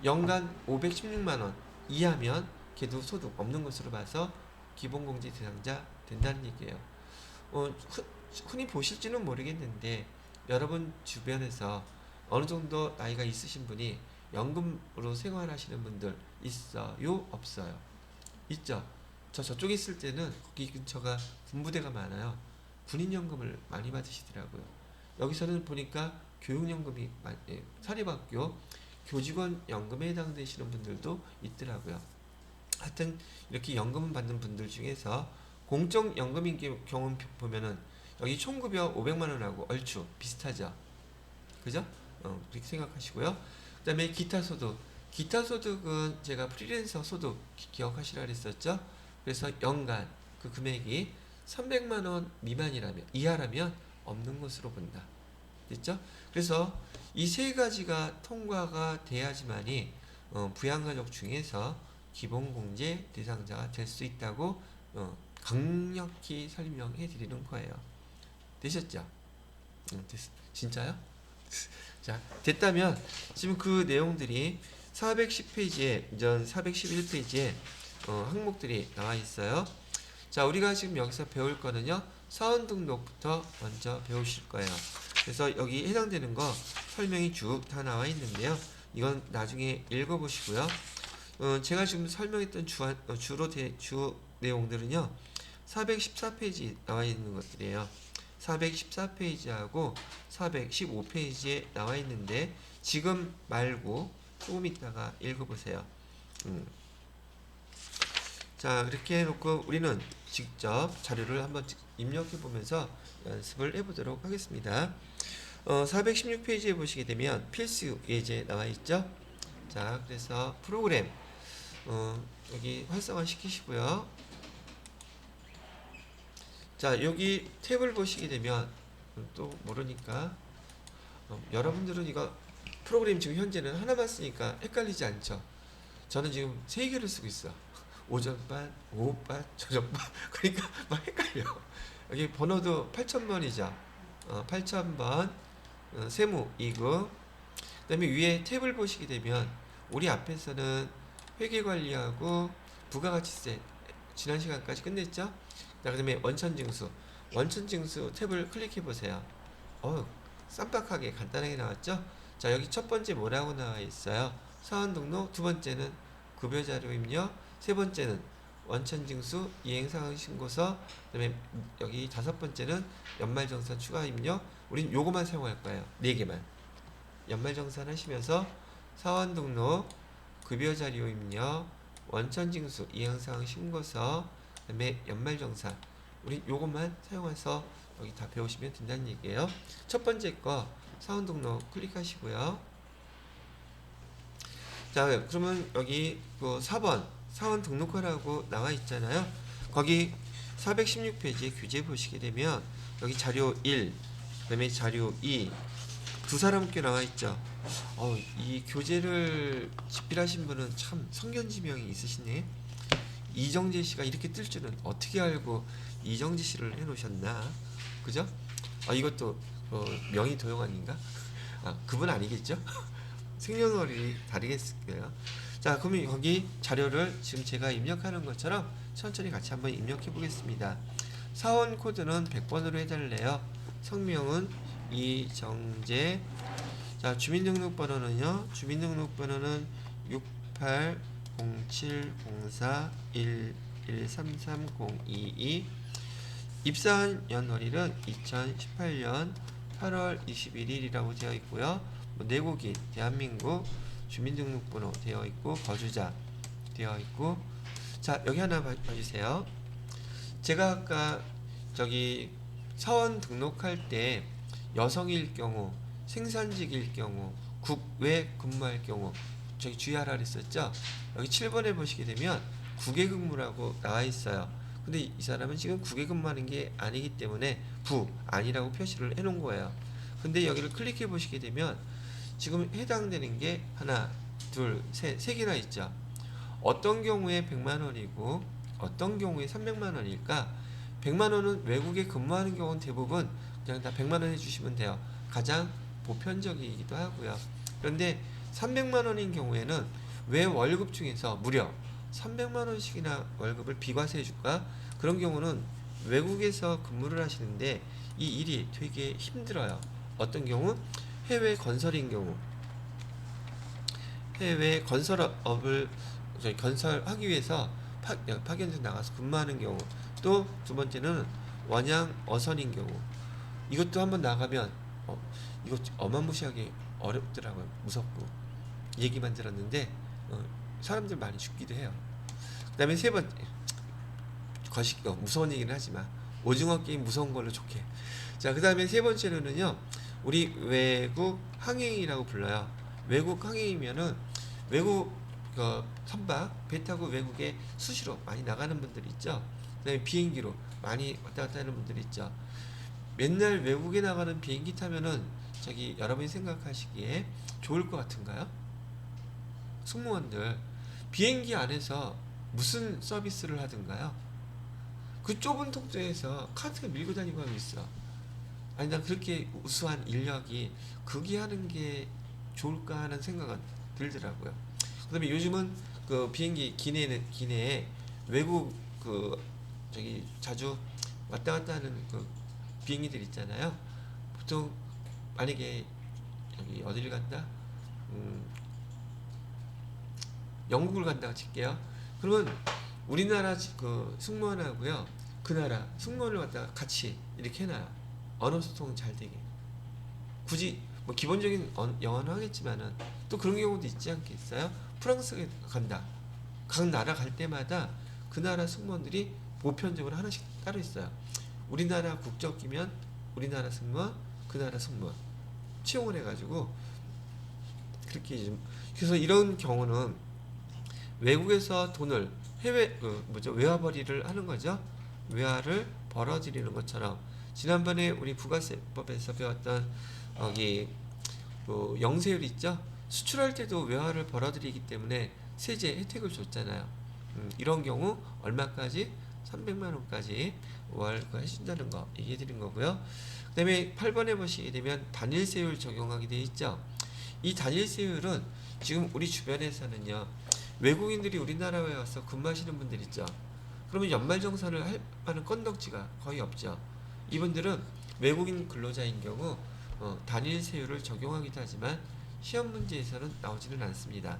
연간 516만 원 이하면 걔도 소득 없는 것으로 봐서 기본공제 대상자 된다는 얘기예요. 흔히 보실지는 모르겠는데 여러분 주변에서 어느 정도 나이가 있으신 분이 연금으로 생활하시는 분들 있어요? 없어요? 있죠? 저쪽에 있을 때는 거기 근처가 군부대가 많아요. 군인연금을 많이 받으시더라고요. 여기서는 보니까 교육연금이 사립학교 교직원 연금에 해당되시는 분들도 있더라고요. 하여튼 이렇게 연금을 받는 분들 중에서 공적연금인 경우 보면은 여기 총급여 500만원하고 얼추 비슷하죠. 그죠? 그렇게 생각하시고요. 그 다음에 기타 소득. 기타 소득은 제가 프리랜서 소득 기억하시라 그랬었죠? 그래서 연간 그 금액이 300만원 미만이라면, 이하라면 없는 것으로 본다. 됐죠? 그래서 이 세 가지가 통과가 돼야지만이 부양가족 중에서 기본공제 대상자가 될 수 있다고 강력히 설명해 드리는 거예요. 되셨죠? 진짜요? 자, 됐다면 지금 그 내용들이 410페이지에 전 411페이지에 항목들이 나와 있어요. 자, 우리가 지금 여기서 배울 거는요. 사원 등록부터 먼저 배우실 거예요. 그래서 여기 해당되는 거 설명이 쭉 다 나와 있는데요. 이건 나중에 읽어보시고요. 제가 지금 설명했던 주 내용들은요. 414페이지 나와 있는 것들이에요. 414페이지하고 415페이지에 나와 있는데 지금 말고 조금 있다가 읽어보세요. 자, 그렇게 해놓고 우리는 직접 자료를 한번 입력해 보면서 연습을 해보도록 하겠습니다. 416페이지에 보시게 되면 필수 예제 나와 있죠. 자, 그래서 프로그램 여기 활성화 시키시고요. 자, 여기 탭을 보시게 되면 또 모르니까 여러분들은 이거 프로그램 지금 현재는 하나만 쓰니까 헷갈리지 않죠. 저는 지금 3개를 쓰고 있어. 오전반, 오후반, 저녁반. 그러니까 막 헷갈려. 여기 번호도 8000번이죠. 8000번 세무 2급. 그 다음에 위에 탭을 보시게 되면 우리 앞에서는 회계관리하고 부가가치세 지난 시간까지 끝냈죠. 그 다음에 원천징수 탭을 클릭해 보세요. 쌈박하게 간단하게 나왔죠. 자, 여기 첫 번째 뭐라고 나와 있어요? 사원 등록, 두 번째는 급여자료 입력, 세 번째는 원천징수 이행상황 신고서, 그다음에 여기 다섯 번째는 연말정산 추가 입력. 우린 요거만 사용할 거예요. 4개만. 연말정산 하시면서 사원 등록, 급여자료 입력, 원천징수 이행상황 신고서, 그다음에 연말정산. 우리 요것만 사용해서 여기 다 배우시면 된다는 얘기예요. 첫 번째 거 사원 등록 클릭하시고요. 자, 그러면 여기 그 4번 사원 등록하라고 나와 있잖아요. 거기 416페이지에 교재 보시게 되면 여기 자료 1, 그다음에 자료 2 두 사람께 나와 있죠. 이 교재를 집필하신 분은 참 성견지명이 있으시네. 이정재 씨가 이렇게 뜰 줄은 어떻게 알고 이정재 씨를 해놓으셨나? 그죠? 이것도 명의 도용 아닌가? 그분 아니겠죠? 생년월일이 다르겠어요. 자, 그러면 거기 자료를 지금 제가 입력하는 것처럼 천천히 같이 한번 입력해 보겠습니다. 사원 코드는 100번으로 해달래요. 성명은 이정재. 자, 주민등록번호는요. 주민등록번호는 68070411330222. 입사한 연월일은 2018년 8월 21일이라고 되어 있고요. 내국인 대한민국 주민등록번호 되어 있고 거주자 되어 있고. 자, 여기 하나 봐주세요. 제가 아까 저기 사원 등록할 때 여성일 경우, 생산직일 경우, 국외 근무할 경우 저기 주의하라 그랬었죠. 여기 7번에 보시게 되면 국외 근무라고 나와 있어요. 근데 이 사람은 지금 국외 근무하는 게 아니기 때문에 아니라고 표시를 해 놓은 거예요. 근데 여기를 클릭해 보시게 되면 지금 해당되는 게 하나, 둘, 세 개나 있죠. 어떤 경우에 100만원이고 어떤 경우에 300만원일까? 100만원은 외국에 근무하는 경우는 대부분 그냥 다 100만원 해주시면 돼요. 가장 보편적이기도 하고요. 그런데 300만원인 경우에는 왜 월급 중에서 무려 300만원씩이나 월급을 비과세 해줄까? 그런 경우는 외국에서 근무를 하시는데 이 일이 되게 힘들어요. 어떤 경우? 해외 건설인 경우, 해외 건설업을 저희 건설하기 위해서 파견돼서 나가서 근무하는 경우, 또 두 번째는 원양 어선인 경우, 이것도 한번 나가면 이거 어마무시하게 어렵더라고요. 무섭고 얘기만 들었는데 사람들 많이 죽기도 해요. 그다음에 세 번째, 무서운 얘기는 하지만 오징어 게임 무서운 걸로 좋게. 자, 그다음에 세 번째로는요, 우리 외국 항행이라고 불러요. 외국 항행이면은 외국 선박 배 타고 외국에 수시로 많이 나가는 분들 있죠. 그다음에 비행기로 많이 왔다 갔다 하는 분들 있죠. 맨날 외국에 나가는 비행기 타면은 저기 여러분이 생각하시기에 좋을 것 같은가요? 승무원들 비행기 안에서 무슨 서비스를 하든가요? 그 좁은 통째에서 카트가 밀고 다니고 하고 있어. 아니, 난 그렇게 우수한 인력이 거기 하는 게 좋을까 하는 생각은 들더라고요. 그다음에 요즘은 그 비행기 기내에 외국 저기 자주 왔다 갔다 하는 그 비행기들 있잖아요. 보통 만약에 여기 어디를 간다? 영국을 간다고 칠게요. 그러면 우리나라 그 승무원하고요, 그 나라 승무원을 갖다가 같이 이렇게 해놔요. 언어 소통 잘 되게. 굳이 뭐 기본적인 영어는 하겠지만은 또 그런 경우도 있지 않겠어요? 프랑스에 간다. 각 나라 갈 때마다 그 나라 승무원들이 보편적으로 하나씩 따로 있어요. 우리나라 국적이면 우리나라 승무원, 그 나라 승무원 채용을 해가지고 그렇게 좀. 그래서 이런 경우는 외국에서 돈을 외화벌이를 하는 거죠. 외화를 벌어들이는 것처럼, 지난번에 우리 부가세법에서 배웠던 여기 영세율 있죠. 수출할 때도 외화를 벌어들이기 때문에 세제 혜택을 줬잖아요. 이런 경우 얼마까지? 300만 원까지 월 해준다는 거 얘기해 드린 거고요. 그 다음에 8번에 보시게 되면 단일세율 적용하게 되어 있죠. 이 단일세율은 지금 우리 주변에서는요, 외국인들이 우리나라에 와서 근무하시는 분들 있죠. 그러면 연말정산을 할 만한 건덕지가 거의 없죠. 이분들은 외국인 근로자인 경우 단일세율을 적용하기도 하지만 시험 문제에서는 나오지는 않습니다.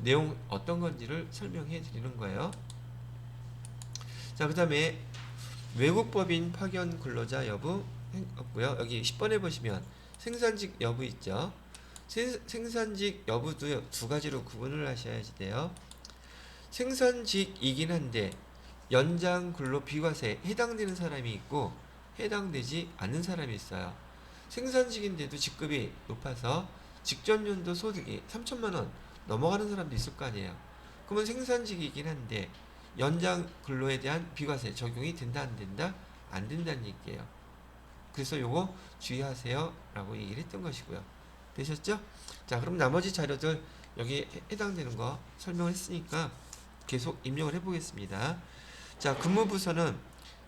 내용 어떤 건지를 설명해 드리는 거예요. 자, 그 다음에 외국법인 파견 근로자 여부 없고요. 여기 10번에 보시면 생산직 여부 있죠. 생산직 여부도 두 가지로 구분을 하셔야지 돼요. 생산직이긴 한데 연장 근로 비과세에 해당되는 사람이 있고 해당되지 않는 사람이 있어요. 생산직인데도 직급이 높아서 직전 연도 소득이 3천만 원 넘어가는 사람도 있을 거 아니에요. 그러면 생산직이긴 한데 연장 근로에 대한 비과세 적용이 된다 안 된다? 안 된다는 얘기예요. 그래서 요거 주의하세요 라고 얘기를 했던 것이고요. 되셨죠? 자, 그럼 나머지 자료들 여기 해당되는 거 설명을 했으니까 계속 입력을 해 보겠습니다. 자, 근무부서는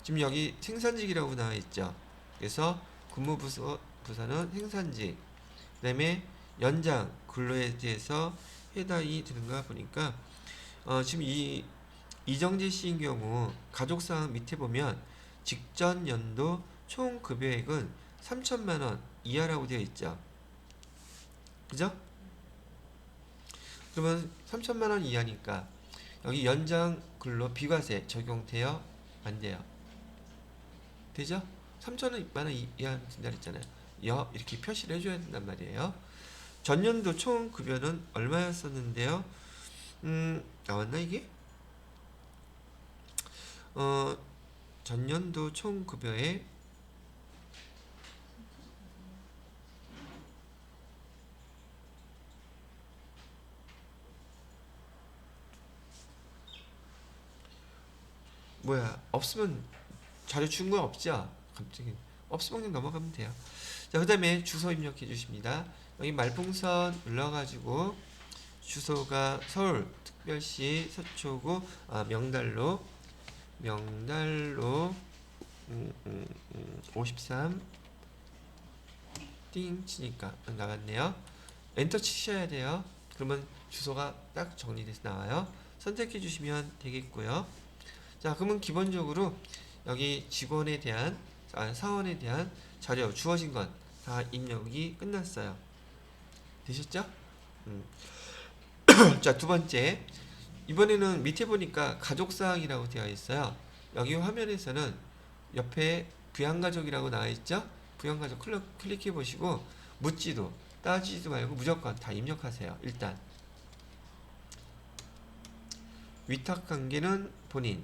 지금 여기 생산직이라고 나와 있죠. 그래서 근무부서는 생산직, 그 다음에 연장 근로에 대해서 해당이 되는가 보니까 지금 이정재 씨인 경우 가족사항 밑에 보면 직전 연도 총 급여액은 3천만 원 이하라고 되어 있죠. 그죠? 그러면 3천만 원 이하니까 여기 연장 근로 비과세 적용돼요? 안 돼요? 되죠? 3천만 원 이하 된다 그랬잖아요. 이렇게 표시를 해줘야 된단 말이에요. 전년도 총 급여는 얼마였었는데요? 나왔나 이게? 전년도 총 급여에 없으면 자료 준 거 없죠? 갑자기 없으면 그냥 넘어가면 돼요. 자, 그 다음에 주소 입력해 주십니다. 여기 말풍선 눌러가지고 주소가 서울특별시 서초구 명달로 53 띵 치니까 나갔네요. 엔터 치셔야 돼요. 그러면 주소가 딱 정리돼서 나와요. 선택해 주시면 되겠고요. 자, 그러면 기본적으로 여기 직원에 대한 사원에 대한 자료 주어진 건 다 입력이 끝났어요. 되셨죠? 자, 두 번째. 이번에는 밑에 보니까 가족사항이라고 되어 있어요. 여기 화면에서는 옆에 부양가족이라고 나와 있죠? 부양가족 클릭해 보시고 묻지도 따지지도 말고 무조건 다 입력하세요. 일단 위탁관계는 본인.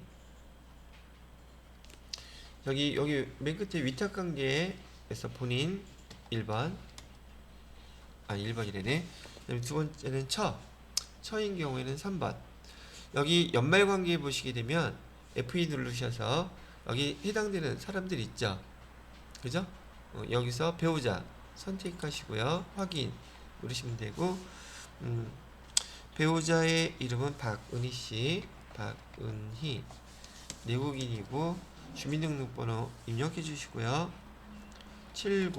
여기 맨 끝에 위탁관계에서 본인 1번. 아, 1번이래네. 그다음에 두 번째는 처인 경우에는 3번. 여기 연말관계 보시게 되면 F2 누르셔서 여기 해당되는 사람들 있죠. 그죠? 여기서 배우자 선택하시고요. 확인 누르시면 되고, 배우자의 이름은 박은희 씨, 박은희, 내국인이고 주민등록번호 입력해 주시고요. 70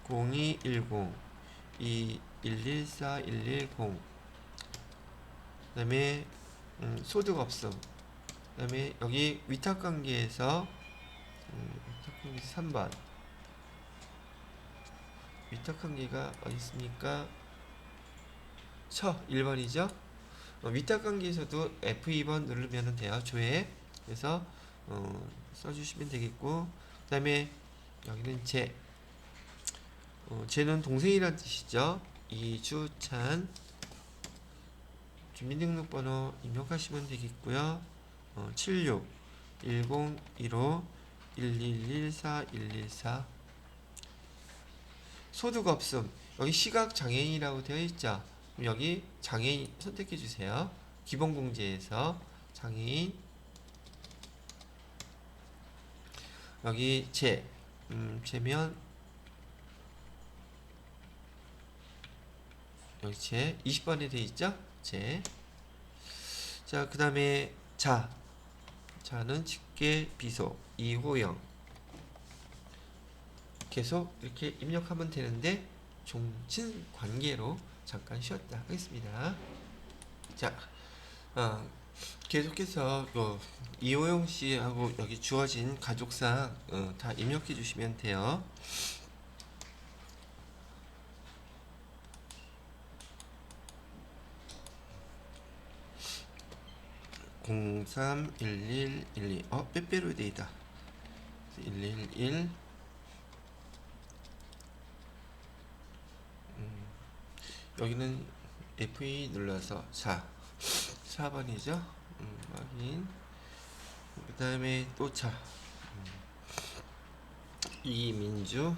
0210 2114 110. 그다음에 소득 없음. 그다음에 여기 위탁관계에서 위탁관계에서 3번. 위탁관계가 어디 있습니까? 1번이죠. 위탁관계에서도 F2번 누르면 돼요. 조회. 그래서 써주시면 되겠고, 그 다음에 여기는 쟤는 동생이란 뜻이죠. 이주찬. 주민등록번호 입력하시면 되겠고요. 76 1015 1114 114. 소득 없음. 여기 시각 장애인이라고 되어 있죠. 그럼 여기 장애인 선택해 주세요. 기본공제에서 장애인. 여기 제면 여기 20번에 되어 있죠. 자, 그 다음에 자는 직계 비속 이호영. 계속 이렇게 입력하면 되는데 종친 관계로 잠깐 쉬었다 하겠습니다. 자, 계속해서 이호영 씨하고 여기 주어진 가족상 다 입력해 주시면 돼요. 031112 빼빼로 데이다 111 여기는 F2 눌러서 4번이죠. 확인. 그 다음에 또 이민주.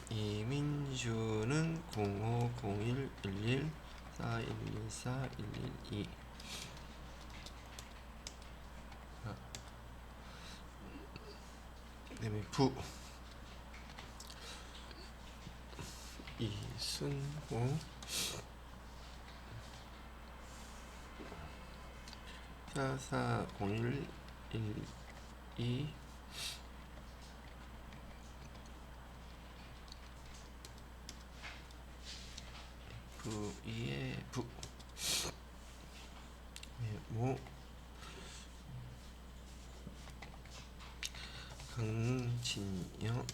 이민주는 050111 4114 112. 그 다음에 이순호 440112 V의 모 강진영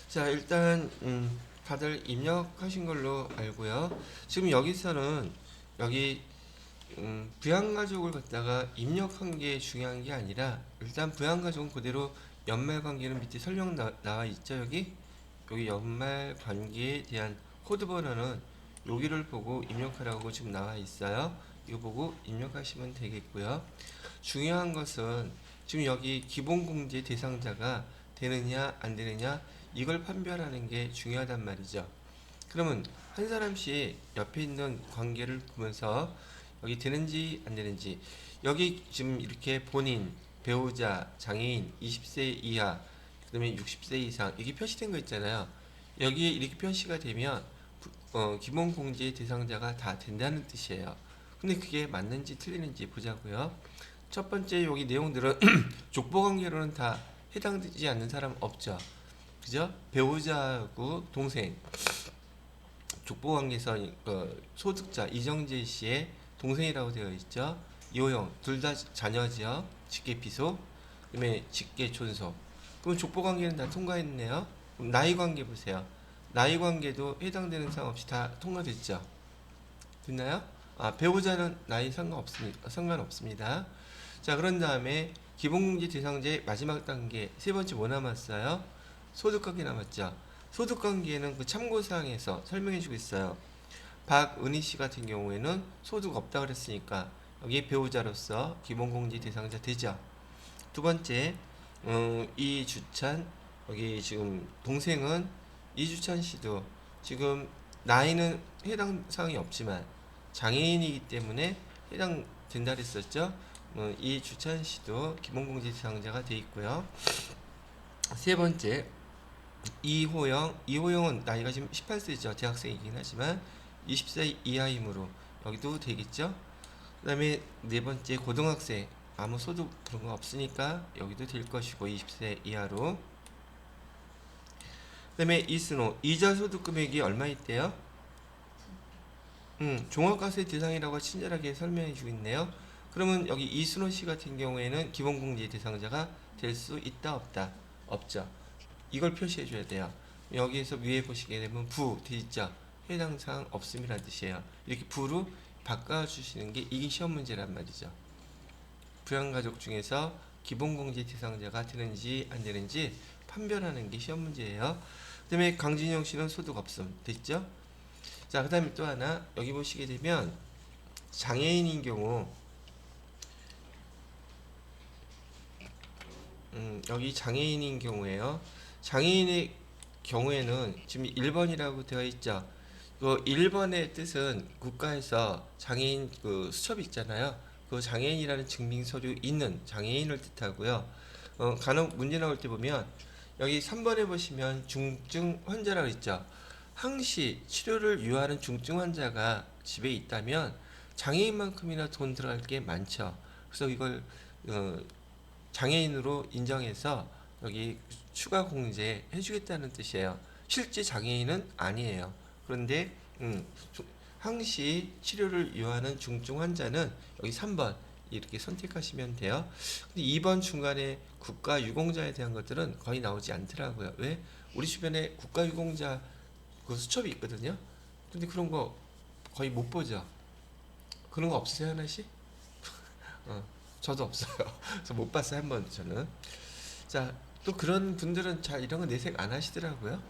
자, 일단 다들 입력하신 걸로 알고요. 지금 여기서는 여기 부양가족을 갖다가 입력한 게 중요한 게 아니라 일단 부양가족은 그대로 연말관계는 밑에 설명 나와 있죠. 여기 연말관계에 대한 코드 번호는 여기를 보고 입력하라고 지금 나와 있어요. 이거 보고 입력하시면 되겠고요. 중요한 것은 지금 여기 기본공제 대상자가 되느냐 안 되느냐 이걸 판별하는 게 중요하단 말이죠. 그러면 한 사람씩 옆에 있는 관계를 보면서 여기 되는지 안 되는지, 여기 지금 이렇게 본인, 배우자, 장애인, 20세 이하, 그 다음에 60세 이상 이게 표시된 거 있잖아요. 여기에 이렇게 표시가 되면 기본공제 대상자가 다 된다는 뜻이에요. 근데 그게 맞는지 틀리는지 보자고요. 첫 번째 여기 내용들은 족보관계로는 다 해당되지 않는 사람 없죠. 그죠? 배우자하고 동생, 족보관계에서 소득자 이정재 씨의 동생이라고 되어 있죠. 이호영 둘 다 자녀지요. 직계비속, 그다음에 직계존속. 그럼 족보관계는 다 통과했네요. 그럼 나이관계 보세요. 나이관계도 해당되는 사항 없이 다 통과됐죠. 됐나요? 배우자는 나이 상관없습니다. 자, 그런 다음에 기본공제 대상자의 마지막 단계 세 번째 뭐 남았어요? 소득관계 남았죠. 소득관계는 그 참고사항에서 설명해주고 있어요. 박은희 씨 같은 경우에는 소득 없다 그랬으니까 여기 배우자로서 기본공제 대상자 되죠. 두 번째, 이주찬, 여기 지금 동생은 이주찬 씨도 지금 나이는 해당 사항이 없지만 장애인이기 때문에 해당된다 그랬었죠. 이주찬 씨도 기본공제 대상자가 돼 있고요. 세 번째, 이호영은 나이가 지금 18세죠. 대학생이긴 하지만 20세 이하이므로 여기도 되겠죠. 그 다음에 네 번째, 고등학생, 아무 소득 그런 거 없으니까 여기도 될 것이고 20세 이하로. 그 다음에 이순호, 이자 소득 금액이 얼마 있대요? 종합과세 대상이라고 친절하게 설명해 주고 있네요. 그러면 여기 이순호 씨 같은 경우에는 기본공제 대상자가 될 수 있다 없다? 없죠. 이걸 표시해 줘야 돼요. 여기에서 위에 보시게 되면 부 돼 있죠. 해당 사항 없음이라는 뜻이에요. 이렇게 부로 바꿔주시는 게 이게 시험 문제란 말이죠. 부양가족 중에서 기본공제 대상자가 되는지 안 되는지 판별하는 게 시험 문제예요. 그 다음에 강진영 씨는 소득 없음 됐죠? 자, 그 다음에 또 하나 여기 보시게 되면 장애인인 경우 여기 장애인인 경우에요. 장애인의 경우에는 지금 1번이라고 되어 있죠. 그 1번의 뜻은 국가에서 장애인 그 수첩이 있잖아요. 그 장애인이라는 증빙 서류 있는 장애인을 뜻하고요. 간혹 문제 나올 때 보면 여기 3번에 보시면 중증 환자라고 있죠. 항시 치료를 유효하는 중증 환자가 집에 있다면 장애인만큼이나 돈 들어갈 게 많죠. 그래서 이걸 장애인으로 인정해서 여기 추가 공제 해주겠다는 뜻이에요. 실제 장애인은 아니에요. 그런데 항시 치료를 요하는 중증 환자는 여기 3번 이렇게 선택하시면 돼요. 근데 2번 중간에 국가 유공자에 대한 것들은 거의 나오지 않더라고요. 왜? 우리 주변에 국가 유공자 그 수첩이 있거든요. 근데 그런 거 거의 못 보죠. 그런 거 없으세요, 하나씩? 저도 없어요. 그래서 못 봤어요, 한 번 저는. 자, 또 그런 분들은 잘 이런 거 내색 안 하시더라고요.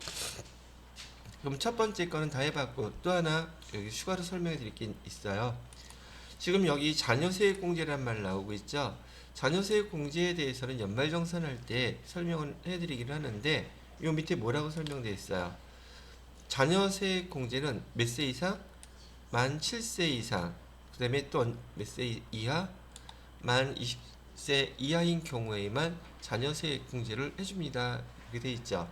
그럼 첫 번째 거는 다 해봤고 또 하나 여기 추가로 설명해 드릴 게 있어요. 지금 여기 자녀세액공제란 말 나오고 있죠. 자녀세액공제에 대해서는 연말정산할 때 설명을 해드리기로 하는데 요 밑에 뭐라고 설명되어 있어요. 자녀세액공제는 몇 세 이상? 만 7세 이상. 그 다음에 또 몇 세 이하? 만 20세 이하인 경우에만 자녀세액공제를 해줍니다. 이렇게 돼 있죠.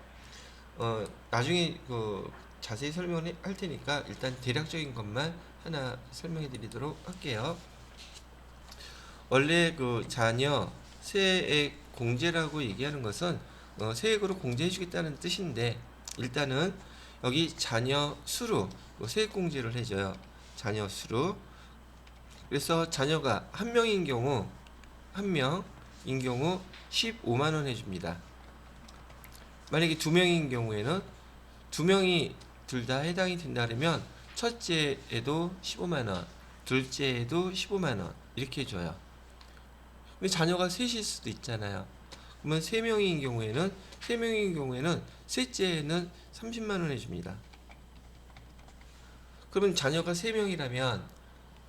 나중에 그 자세히 설명을 할 테니까 일단 대략적인 것만 하나 설명해 드리도록 할게요. 원래 그 자녀 세액 공제라고 얘기하는 것은 세액으로 공제해 주겠다는 뜻인데 일단은 여기 자녀 수로 세액 공제를 해줘요. 자녀 수로. 그래서 자녀가 한 명인 경우 15만 원 해줍니다. 만약에 두 명인 경우에는 두 명이 둘 다 해당이 된다 그러면 첫째에도 15만 원, 둘째에도 15만 원 이렇게 줘요. 근데 자녀가 셋일 수도 있잖아요. 그러면 세 명인 경우에는 셋째에는 30만 원 해줍니다. 그러면 자녀가 세 명이라면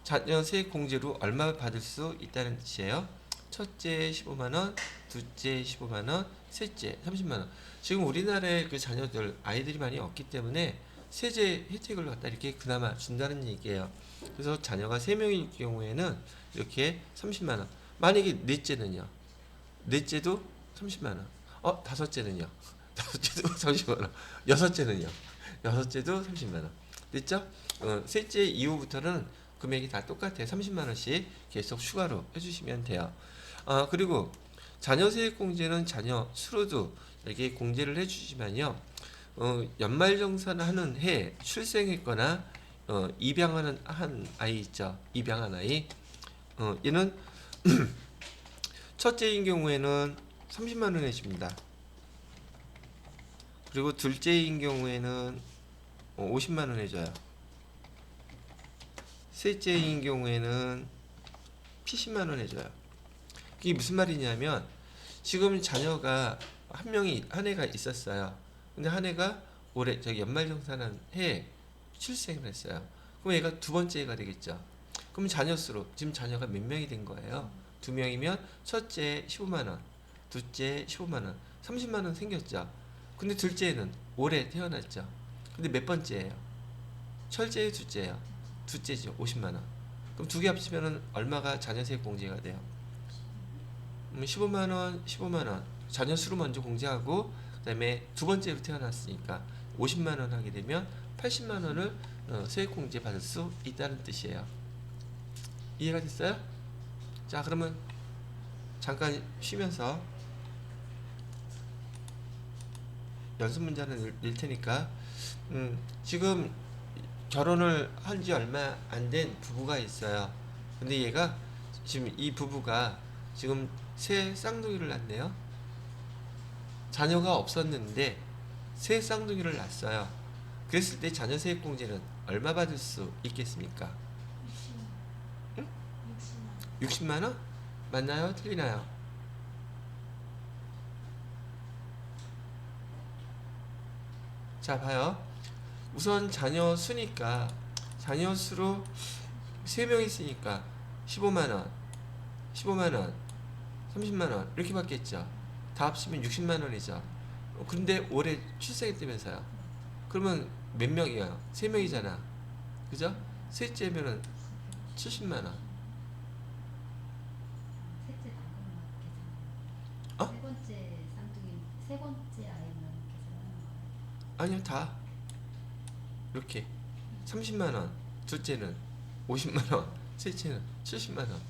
자녀 세액 공제로 얼마 받을 수 있다는 뜻이에요. 첫째 15만 원, 둘째 15만 원, 셋째 30만 원. 지금 우리나라의 그 자녀들 아이들이 많이 없기 때문에 세제 혜택을 갖다 이렇게 그나마 준다는 얘기예요. 그래서 자녀가 3명일 경우에는 이렇게 30만 원. 만약에 넷째는요. 넷째도 30만 원. 다섯째는요. 다섯째도 30만 원. 여섯째는요. 여섯째도 30만 원. 됐죠? 셋째 이후부터는 금액이 다 똑같아요. 30만 원씩 계속 추가로 해주시면 돼요. 그리고 자녀세액공제는 자녀 수로도 이게 공제를 해주지만요. 연말정산하는 해 출생했거나 입양하는 한 아이 있죠. 입양한 아이. 얘는 첫째인 경우에는 30만 원 해줍니다. 그리고 둘째인 경우에는 50만 원 해줘요. 셋째인 경우에는 70만 원 해줘요. 이게 무슨 말이냐면 지금 자녀가 한 애가 있었어요. 근데 한 애가 올해 저기 연말정산한 해에 출생을 했어요. 그럼 얘가 두 번째 애가 되겠죠. 그럼 자녀 수로 지금 자녀가 몇 명이 된 거예요? 두 명이면 첫째 15만 원, 둘째 15만 원, 30만 원 생겼죠. 근데 둘째는 올해 태어났죠. 근데 몇 번째예요? 첫째예요, 둘째예요? 둘째죠. 50만 원. 그럼 두 개 합치면은 얼마가 자녀 세액 공제가 돼요? 15만 원, 15만 원. 자녀 수로 먼저 공제하고 그다음에 두 번째로 태어났으니까 50만 원 하게 되면 80만 원을 세액 공제 받을 수 있다는 뜻이에요. 이해가 됐어요? 자, 그러면 잠깐 쉬면서 연습 문제는 낼 테니까 지금 결혼을 한 지 얼마 안 된 부부가 있어요. 근데 얘가 지금 이 부부가 지금 새 쌍둥이를 낳네요. 자녀가 없었는데 새 쌍둥이를 낳았어요. 그랬을 때 자녀 세액 공제는 얼마 받을 수 있겠습니까? 60만 원? 맞나요? 틀리나요? 자, 봐요. 우선 자녀 수니까 자녀 수로 3명 있으니까 15만 원, 15만 원, 30만 원 이렇게 받겠죠. 다 합치면 60만 원이죠. 그런데 올해 출생했다면서요. 그러면 몇 명이야? 3명이잖아. 그죠? 셋째면은 70만 원. 셋째 남편만 계산. 어? 세 번째 쌍둥이 세 번째 아이만 계산하는 거예요. 아니요, 다 이렇게 30만 원. 둘째는 50만 원. 셋째는 70만 원.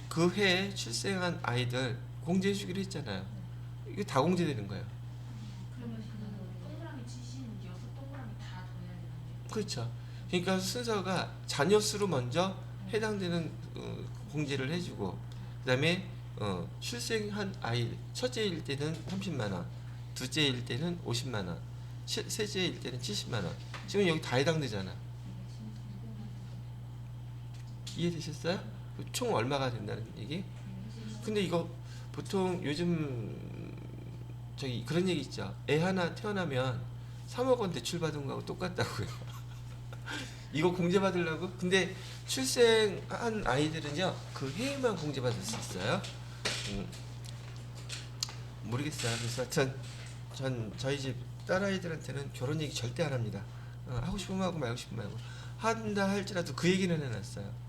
그 해에 출생한 아이들 공제해 주기로 했잖아요. 이거 다 공제되는 거예요. 그러면 그 동그라미 치신 6동그라미 다 둬야 되는데. 그렇죠. 그러니까 순서가 자녀 수로 먼저 해당되는 공제를 해주고, 그다음에 출생한 아이 첫째일 때는 30만 원, 둘째일 때는 50만 원, 셋째일 때는 70만 원. 지금 여기 다 해당되잖아. 이해되셨어요? 총 얼마가 된다는 얘기? 근데 이거 보통 요즘 저기 그런 얘기 있죠. 애 하나 태어나면 3억 원 대출 받은 거하고 똑같다고요. 이거 공제 받으려고? 근데 출생한 아이들은요 그 해에만 공제 받을 수 있어요. 모르겠어요. 그래서 전 저희 집 딸아이들한테는 결혼 얘기 절대 안 합니다. 하고 싶으면 하고 말고 싶으면 말고 한다 할지라도 그 얘기는 해놨어요.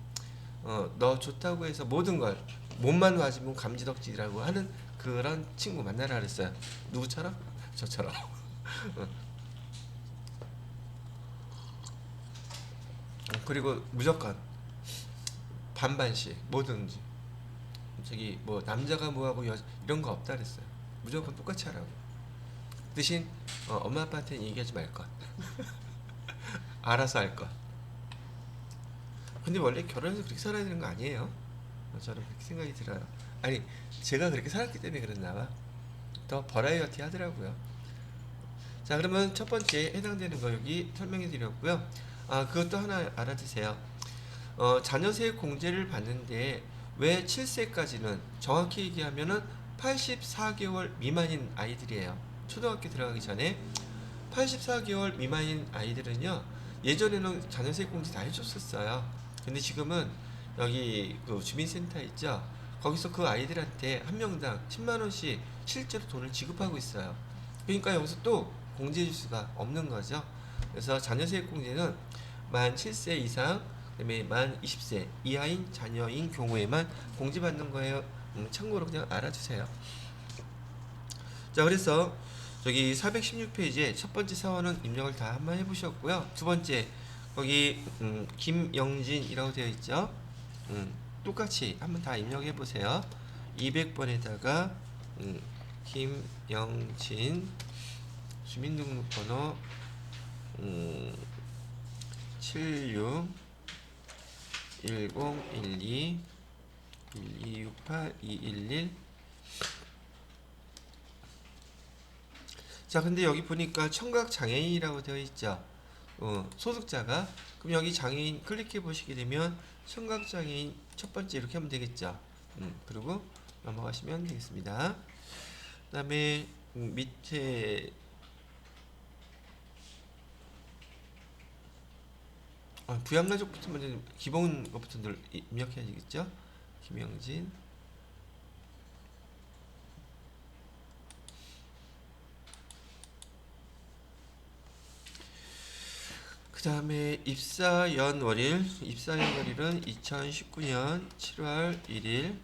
너 좋다고 해서 모든 걸 몸만 와지면 감지덕지라고 하는 그런 친구 만나라 그랬어요. 누구처럼? 저처럼. 그리고 무조건 반반씩 뭐든지 저기 뭐 남자가 뭐하고 이런 거 없다 그랬어요. 무조건 똑같이 하라고. 대신 엄마 아빠한테는 얘기하지 말 것. 알아서 할 것. 근데 원래 결혼해서 그렇게 살아야 되는 거 아니에요? 저는 그렇게 생각이 들어요. 아니 제가 그렇게 살았기 때문에 그랬나 봐. 더 버라이어티 하더라고요. 자, 그러면 첫 번째 해당되는 거 여기 설명해 드렸고요. 그것도 하나 알아두세요. 자녀 세액 공제를 받는데 왜 7세까지는 정확히 얘기하면은 84개월 미만인 아이들이에요. 초등학교 들어가기 전에 84개월 미만인 아이들은요 예전에는 자녀 세액 공제 다 해줬었어요. 근데 지금은 여기 그 주민센터 있죠. 거기서 그 아이들한테 한 명당 10만 원씩 실제로 돈을 지급하고 있어요. 그러니까 여기서 또 공제해 줄 수가 없는 거죠. 그래서 자녀 세액 공제는 만 7세 이상, 그다음에 만 20세 이하인 자녀인 경우에만 공제받는 거예요. 참고로 그냥 알아주세요. 자, 그래서 저기 416페이지에 첫 번째 사원은 입력을 다 한번 해보셨고요. 두 번째 거기 김영진이라고 되어 있죠. 똑같이 한번 다 입력해 보세요. 200번에다가 김영진 주민등록번호 76 1012 1268 211. 자, 근데 여기 보니까 청각 장애인이라고 되어 있죠. 소득자가. 그럼 여기 장애인 클릭해 보시게 되면 청각 장애인 첫 번째 이렇게 하면 되겠죠. 그리고 넘어가시면 되겠습니다. 그다음에 밑에 부양가족부터 먼저 기본 것부터 입력해야 되겠죠. 김영진. 그 다음에 입사연월일은 2019년 7월 1일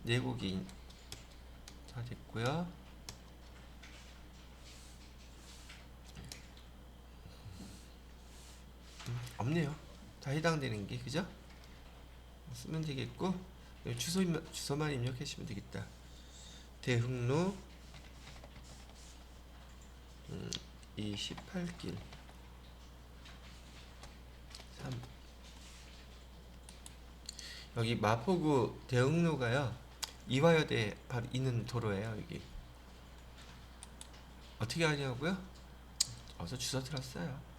내국인 다 됐고요. 없네요. 다 해당되는 게, 그죠? 쓰면 되겠고, 주소만 입력하시면 되겠다. 대흥로 28길 3. 여기 마포구 대흥로가요, 이화여대 바로 있는 도로예요. 여기 어떻게 하냐고요? 어서 주소 들었어요.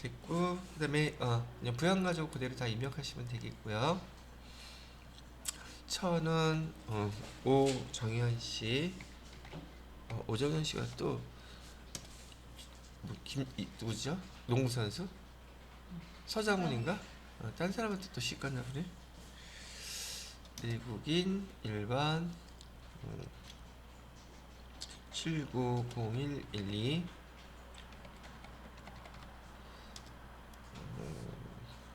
됐고, 그 다음에 그냥 부양가족 그대로 다 입력하시면 되겠고요. 천은 오정현씨. 오정현씨가 또 누구죠? 농구선수? 서장훈인가? 딴 사람한테 또 시켰나 보네. 내국인 1번 790112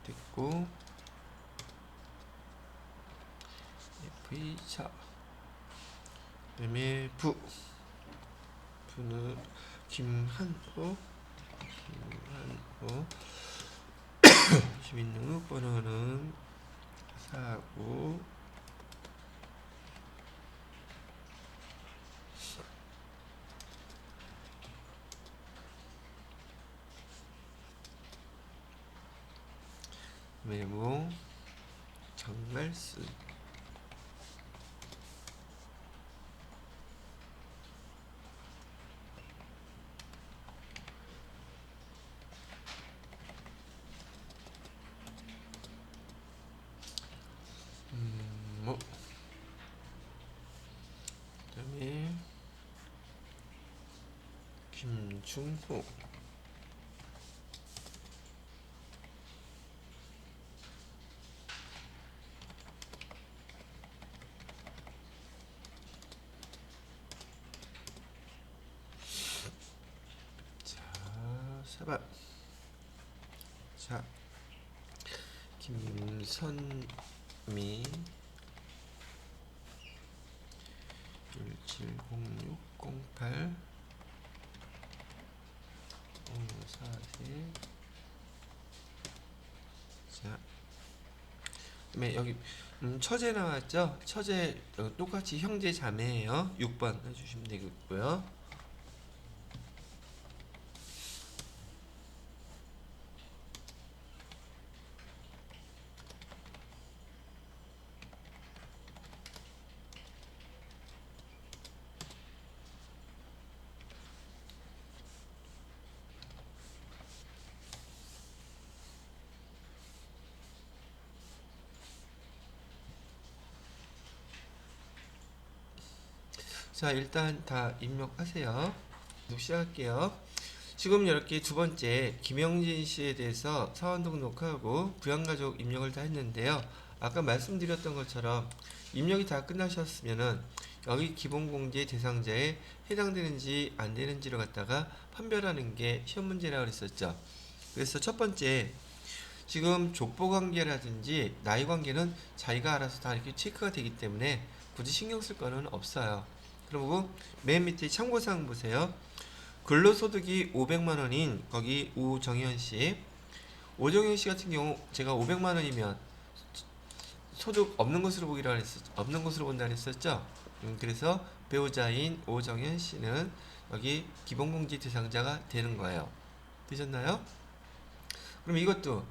됐고, V자. 그다음에 부는 김한호 주민등록번호는 49 메모 정말수. 그다음에 김중호. 자, 사반. 자, 김선미 170608 54세. 자, 그다음에 여기 처제 나왔죠? 처제 똑같이 형제 자매예요. 6번 해주시면 되겠고요. 자, 일단 다 입력하세요. 시작할게요. 지금 이렇게 두 번째 김영진 씨에 대해서 사원 등록하고 부양가족 입력을 다 했는데요. 아까 말씀드렸던 것처럼 입력이 다 끝나셨으면은 여기 기본공제 대상자에 해당되는지 안 되는지를 갖다가 판별하는 게 시험 문제라고 그랬었죠. 그래서 첫 번째, 지금 족보관계라든지 나이관계는 자기가 알아서 다 이렇게 체크가 되기 때문에 굳이 신경 쓸 거는 없어요. 그리고 맨 밑에 참고사항 보세요. 근로소득이 500만원인 거기 우정현씨, 오정현씨 같은 경우 제가 500만원이면 소득 없는 것으로 보기로 했었죠. 없는 것으로 본다 했었죠. 그래서 배우자인 오정현 씨는 여기 기본공제 대상자가 되는 거예요. 되셨나요? 그럼 이것도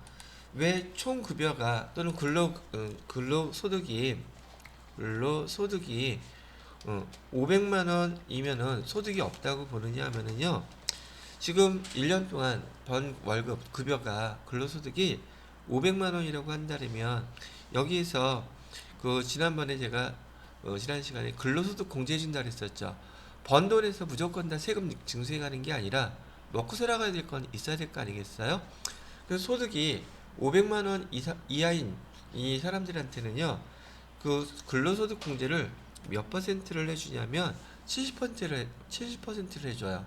왜 총급여가 또는 근로소득이 500만 원이면은 소득이 없다고 보느냐 하면은요. 지금 1년 동안 번 월급 급여가 근로소득이 500만 원이라고 한다면 여기에서 그 지난번에 제가 지난 시간에 근로소득 공제해 준다 그랬었죠. 번 돈에서 무조건 다 세금 징수해 가는 게 아니라 먹고 살아가야 될 건 있어야 될 거 아니겠어요? 그래서 소득이 500만 원 이하인 이 사람들한테는요. 그 근로소득 공제를 몇 퍼센트를 해주냐면 70%를 해줘요.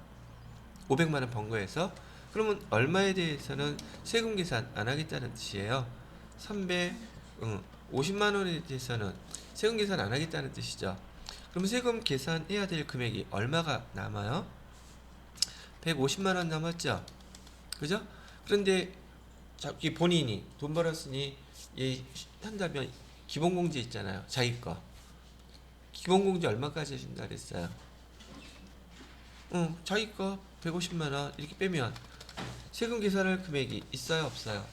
500만 원 번 거에서. 그러면 얼마에 대해서는 세금 계산 안 하겠다는 뜻이에요. 350만 원에 대해서는 세금 계산 안 하겠다는 뜻이죠. 그럼 세금 계산해야 될 금액이 얼마가 남아요? 150만 원 남았죠. 그죠? 그런데 자기 본인이 돈 벌었으니 한다면 기본공제 있잖아요. 자기 거. 기본공제 얼마까지 해준다 그랬어요? 자기 거 150만 원 이렇게 빼면 세금 계산할 금액이 있어요, 없어요?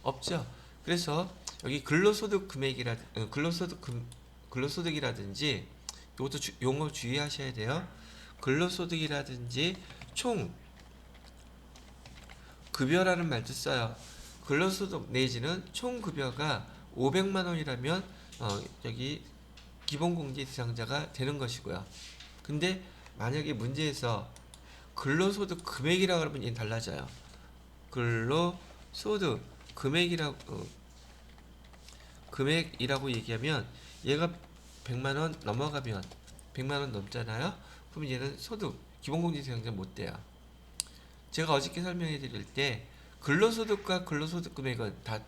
없죠. 그래서 여기 근로소득이라든지 이것도 용어 주의하셔야 돼요. 근로소득이라든지 총 급여라는 말도 써요. 근로소득 내지는 총 급여가 500만 원이라면 여기 기본공제 대상자가 되는 것이고요. 근데 만약에 문제에서 근로소득 금액이라고 하면 얘는 달라져요. 근로소득 금액이라고 얘기하면 얘가 100만 원 넘어가면 100만 원 넘잖아요. 그럼 얘는 소득 기본공제 대상자 못 돼요. 제가 어저께 설명해 드릴 때 근로소득과 근로소득 금액은 다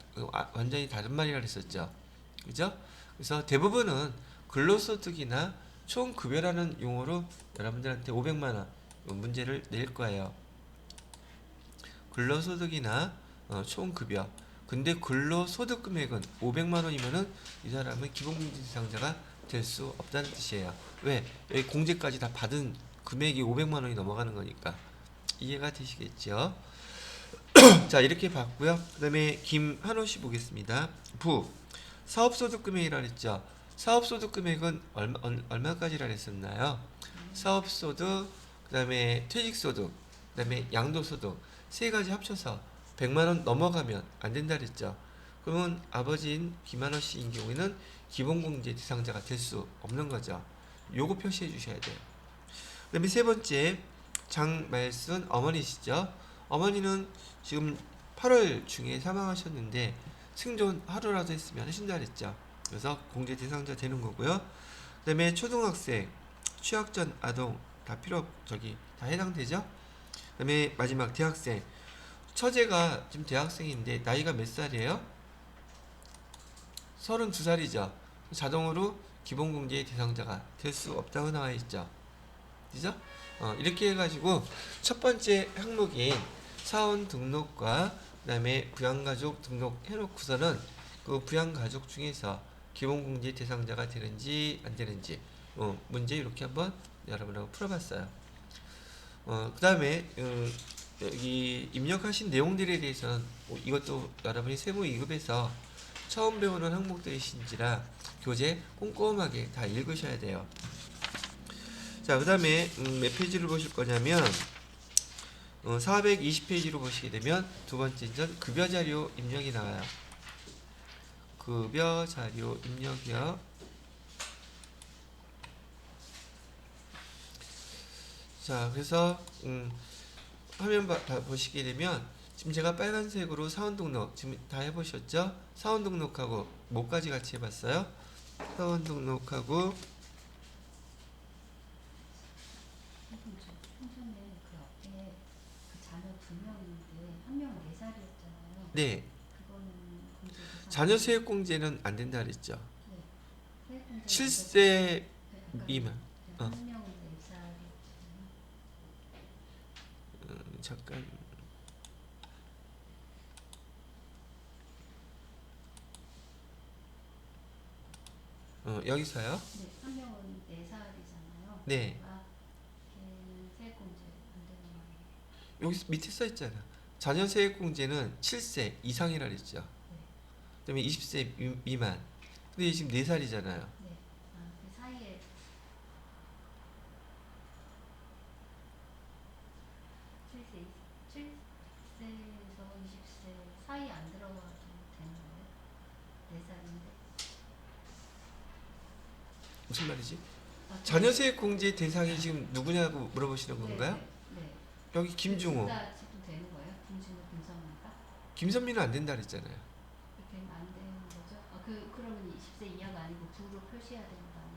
완전히 다른 말이라 그랬었죠. 그죠? 그래서 대부분은 근로소득이나 총급여라는 용어로 여러분들한테 500만 원 문제를 낼 거예요. 근로소득이나 총급여. 근데 근로소득 금액은 500만 원이면은 이 사람은 기본공제 대상자가 될 수 없다는 뜻이에요. 왜? 여기 공제까지 다 받은 금액이 500만 원이 넘어가는 거니까. 이해가 되시겠죠? 자, 이렇게 봤고요. 그 다음에 김한호 씨 보겠습니다. 사업소득 금액이라 그랬죠. 사업소득 금액은 얼마까지라 그랬었나요? 사업소득, 그 다음에 퇴직소득, 그 다음에 양도소득 세 가지 합쳐서 100만 원 넘어가면 안 된다 그랬죠. 그러면 아버지인 김한호 씨인 경우에는 기본공제 대상자가 될 수 없는 거죠. 요거 표시해 주셔야 돼요. 그 다음에 세 번째 장말순 어머니시죠. 어머니는 지금 8월 중에 사망하셨는데 생존 하루라도 했으면 하신다 그랬죠. 그래서 공제 대상자 되는 거고요. 그 다음에 초등학생, 취학 전 아동 다 다 해당되죠. 그 다음에 마지막 대학생. 처제가 지금 대학생인데 나이가 몇 살이에요? 32살이죠. 자동으로 기본공제 대상자가 될 수 없다고 나와 있죠. 그죠? 이렇게 해가지고 첫 번째 항목인 사원 등록과 그 다음에 부양가족 등록 해놓고서는 그 부양가족 중에서 기본공제 대상자가 되는지 안 되는지 문제 이렇게 한번 여러분하고 풀어봤어요. 그 다음에 여기 입력하신 내용들에 대해서는 이것도 여러분이 세무 2급에서 처음 배우는 항목들이신지라 교재 꼼꼼하게 다 읽으셔야 돼요. 자, 그 다음에 몇 페이지를 보실 거냐면 420페이지로 보시게 되면 두 번째 전 급여자료 입력이 나와요. 급여자료 입력이요. 자, 그래서 화면 보시게 되면 지금 제가 빨간색으로 사원 등록 지금 다 해보셨죠? 사원 등록하고 뭐까지 같이 해봤어요? 사원 등록하고 총선에 그 앞에 그 자녀 2명인데 한 명은 4살이었잖아요. 네, 그거는 공제 대상. 자녀 세액공제는 안 된다 그랬죠. 네. 세액공제 7세 미만. 한 명은 4살이었잖아요. 잠깐. 여기서요. 네, 한 명은 4살이잖아요. 네. 아, 걔는 세액공제 안 되는 거예요. 여기 밑에 써 있잖아. 자녀 세액공제는 7세 이상이라 그랬죠. 그다음에 20세 미만. 근데 얘 지금 4살이잖아요. 네. 아, 그 사이에 7세, 7세에서 20세 사이 안 들어가도 되는 거예요? 4살인데? 무슨 말이지? 아, 자녀 세액공제 대상이 지금 누구냐고 물어보시는 네, 건가요? 네. 네. 여기 김중호. 둘다도 되는 거예요? 김중호, 김선미가? 김선미는 안 된다 그랬잖아요. 그렇게 안 되는 거죠? 아, 그러면 20세 이하가 아니고 부로 표시해야 된다는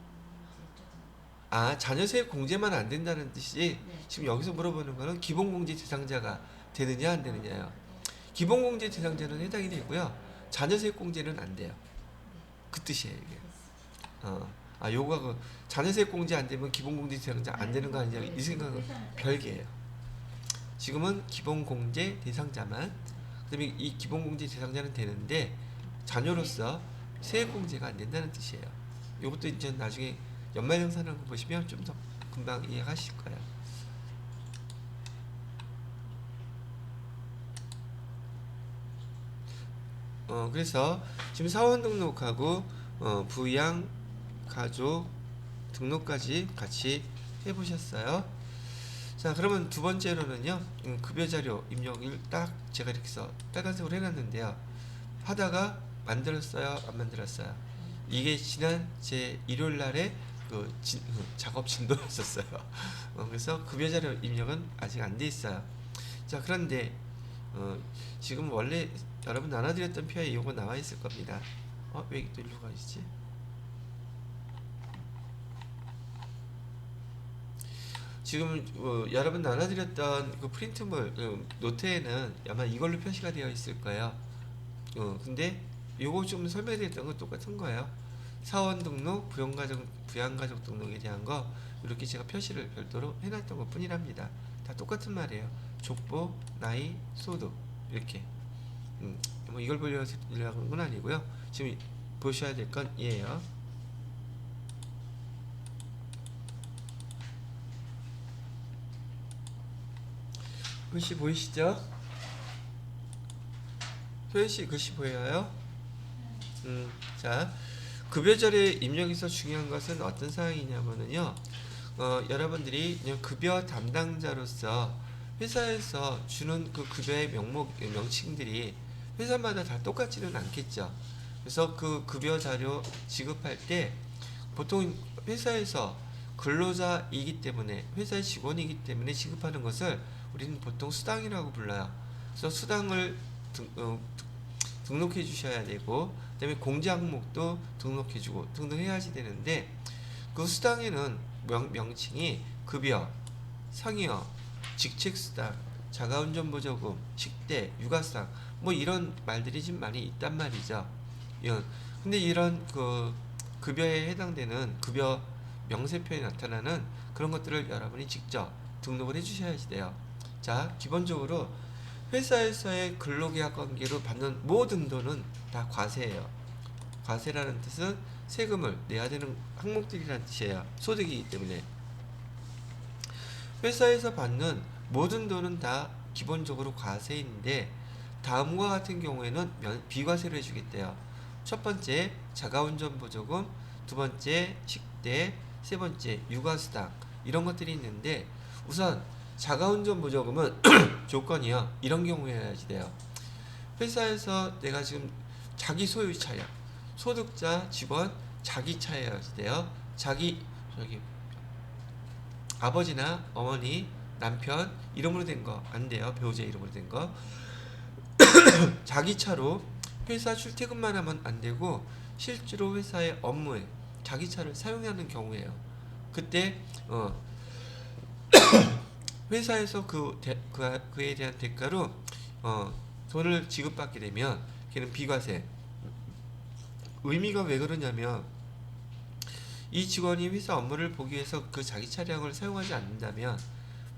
지 여쭤보는 거예요. 아, 자녀 세액공제만 안 된다는 뜻이지. 네. 지금 여기서 물어보는 거는 기본공제 대상자가 되느냐 안 되느냐요. 네. 기본공제 대상자는 해당이 되고요. 자녀 세액공제는 안 돼요. 네. 그 뜻이에요 이게. 됐습니다. 아, 요거가 그 자녀 세액공제 안 되면 기본공제 대상자 안 되는 거 아니냐 네, 이 생각은 표시하면 돼요. 별개예요. 지금은 기본공제 대상자만, 그다음에 이 기본공제 대상자는 되는데 자녀로서 세액공제가 안 된다는 뜻이에요. 이것도 이제 나중에 연말정산을 보시면 좀 더 금방 이해하실 거예요. 그래서 지금 사원 등록하고 부양 가족 등록까지 같이 해보셨어요. 자, 그러면 두 번째로는요, 급여 자료 입력을 딱 제가 이렇게 써 빨간색으로 해놨는데요. 하다가 만들었어요, 안 만들었어요? 이게 지난 제 일요일 날에 그 작업 진도였었어요. 그래서 급여 자료 입력은 아직 안 돼 있어요. 자, 그런데 지금 원래 여러분 나눠드렸던 표에 이거 나와 있을 겁니다. 왜 또 일로 가시지? 지금 여러분 나눠드렸던 그 프린트물 노트에는 아마 이걸로 표시가 되어 있을 거예요. 근데 요거 좀 설명드렸던 건 똑같은 거예요. 사원 등록, 부양가족 등록에 대한 거 이렇게 제가 표시를 별도로 해놨던 것 뿐이랍니다. 다 똑같은 말이에요. 족보, 나이, 소득 이렇게. 뭐 이걸 보려고 하는 건 아니고요. 지금 보셔야 될 건 이에요. 글씨 보이시죠? 소연씨 글씨 보여요? 자, 급여자료에 입력에서 중요한 것은 어떤 사항이냐면요, 여러분들이 그냥 급여 담당자로서 회사에서 주는 그 급여의 명칭들이 회사마다 다 똑같지는 않겠죠. 그래서 그 급여 자료 지급할 때 보통 회사에서 근로자이기 때문에, 회사의 직원이기 때문에 지급하는 것을 우리는 보통 수당이라고 불러요. 그래서 수당을 등록해 주셔야 되고, 그 다음에 공제 항목도 등록해 주고 등등해야지 되는데, 그 수당에는 명칭이 급여, 상여, 직책수당, 자가운전보조금, 식대, 육아수당 뭐 이런 말들이 좀 많이 있단 말이죠. 근데 이런 그 급여에 해당되는 급여 명세표에 나타나는 그런 것들을 여러분이 직접 등록을 해 주셔야지 돼요. 자, 기본적으로 회사에서의 근로계약 관계로 받는 모든 돈은 다 과세예요. 과세라는 뜻은 세금을 내야 되는 항목들이라는 뜻이에요. 소득이기 때문에. 회사에서 받는 모든 돈은 다 기본적으로 과세인데, 다음과 같은 경우에는 비과세를 해주겠대요. 첫 번째 자가운전 보조금, 두 번째 식대, 세 번째 육아수당, 이런 것들이 있는데, 우선 자가운전 보조금은 조건이요, 이런 경우에 해야지 돼요. 회사에서 내가 지금 자기 소유 차량, 소득자 직원 자기 차여야지 돼요. 자기 아버지나 어머니, 남편 이름으로 된 거 안 돼요. 배우자 이름으로 된 거. 자기 차로 회사 출퇴근만 하면 안 되고, 실제로 회사의 업무에 자기 차를 사용하는 경우에요. 그때 회사에서 그에 대한 대가로 돈을 지급받게 되면 걔는 비과세. 의미가 왜 그러냐면, 이 직원이 회사 업무를 보기 위해서 그 자기 차량을 사용하지 않는다면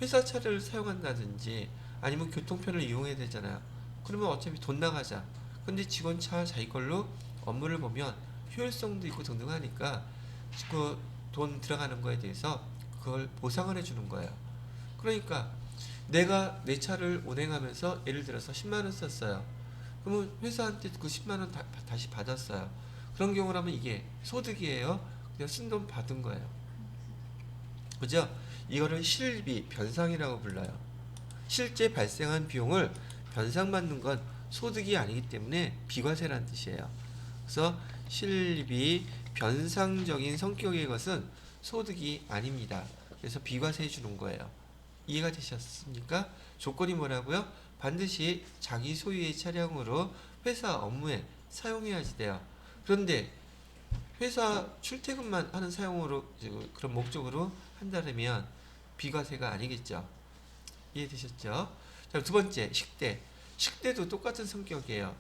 회사 차를 사용한다든지 아니면 교통편을 이용해야 되잖아요. 그러면 어차피 돈 나가자. 근데 직원 차 자기 걸로 업무를 보면 효율성도 있고 등등 하니까 그 돈 들어가는 거에 대해서 그걸 보상을 해주는 거예요. 그러니까 내가 내 차를 운행하면서 예를 들어서 10만 원 썼어요. 그러면 회사한테 그 10만 원 다시 받았어요. 그런 경우라면 이게 소득이에요. 그냥 쓴 돈 받은 거예요. 그죠? 이거를 실비, 변상이라고 불러요. 실제 발생한 비용을 변상받는 건 소득이 아니기 때문에 비과세라는 뜻이에요. 그래서 실비, 변상적인 성격의 것은 소득이 아닙니다. 그래서 비과세해 주는 거예요. 이해가 되셨습니까? 조건이 뭐라고요? 반드시 자기 소유의 차량으로 회사 업무에 사용해야지 돼요. 그런데 회사 출퇴근만 하는 사용으로 그런 목적으로 한다면 비과세가 아니겠죠. 이해되셨죠? 자, 두 번째 식대. 식대도 똑같은 성격이에요.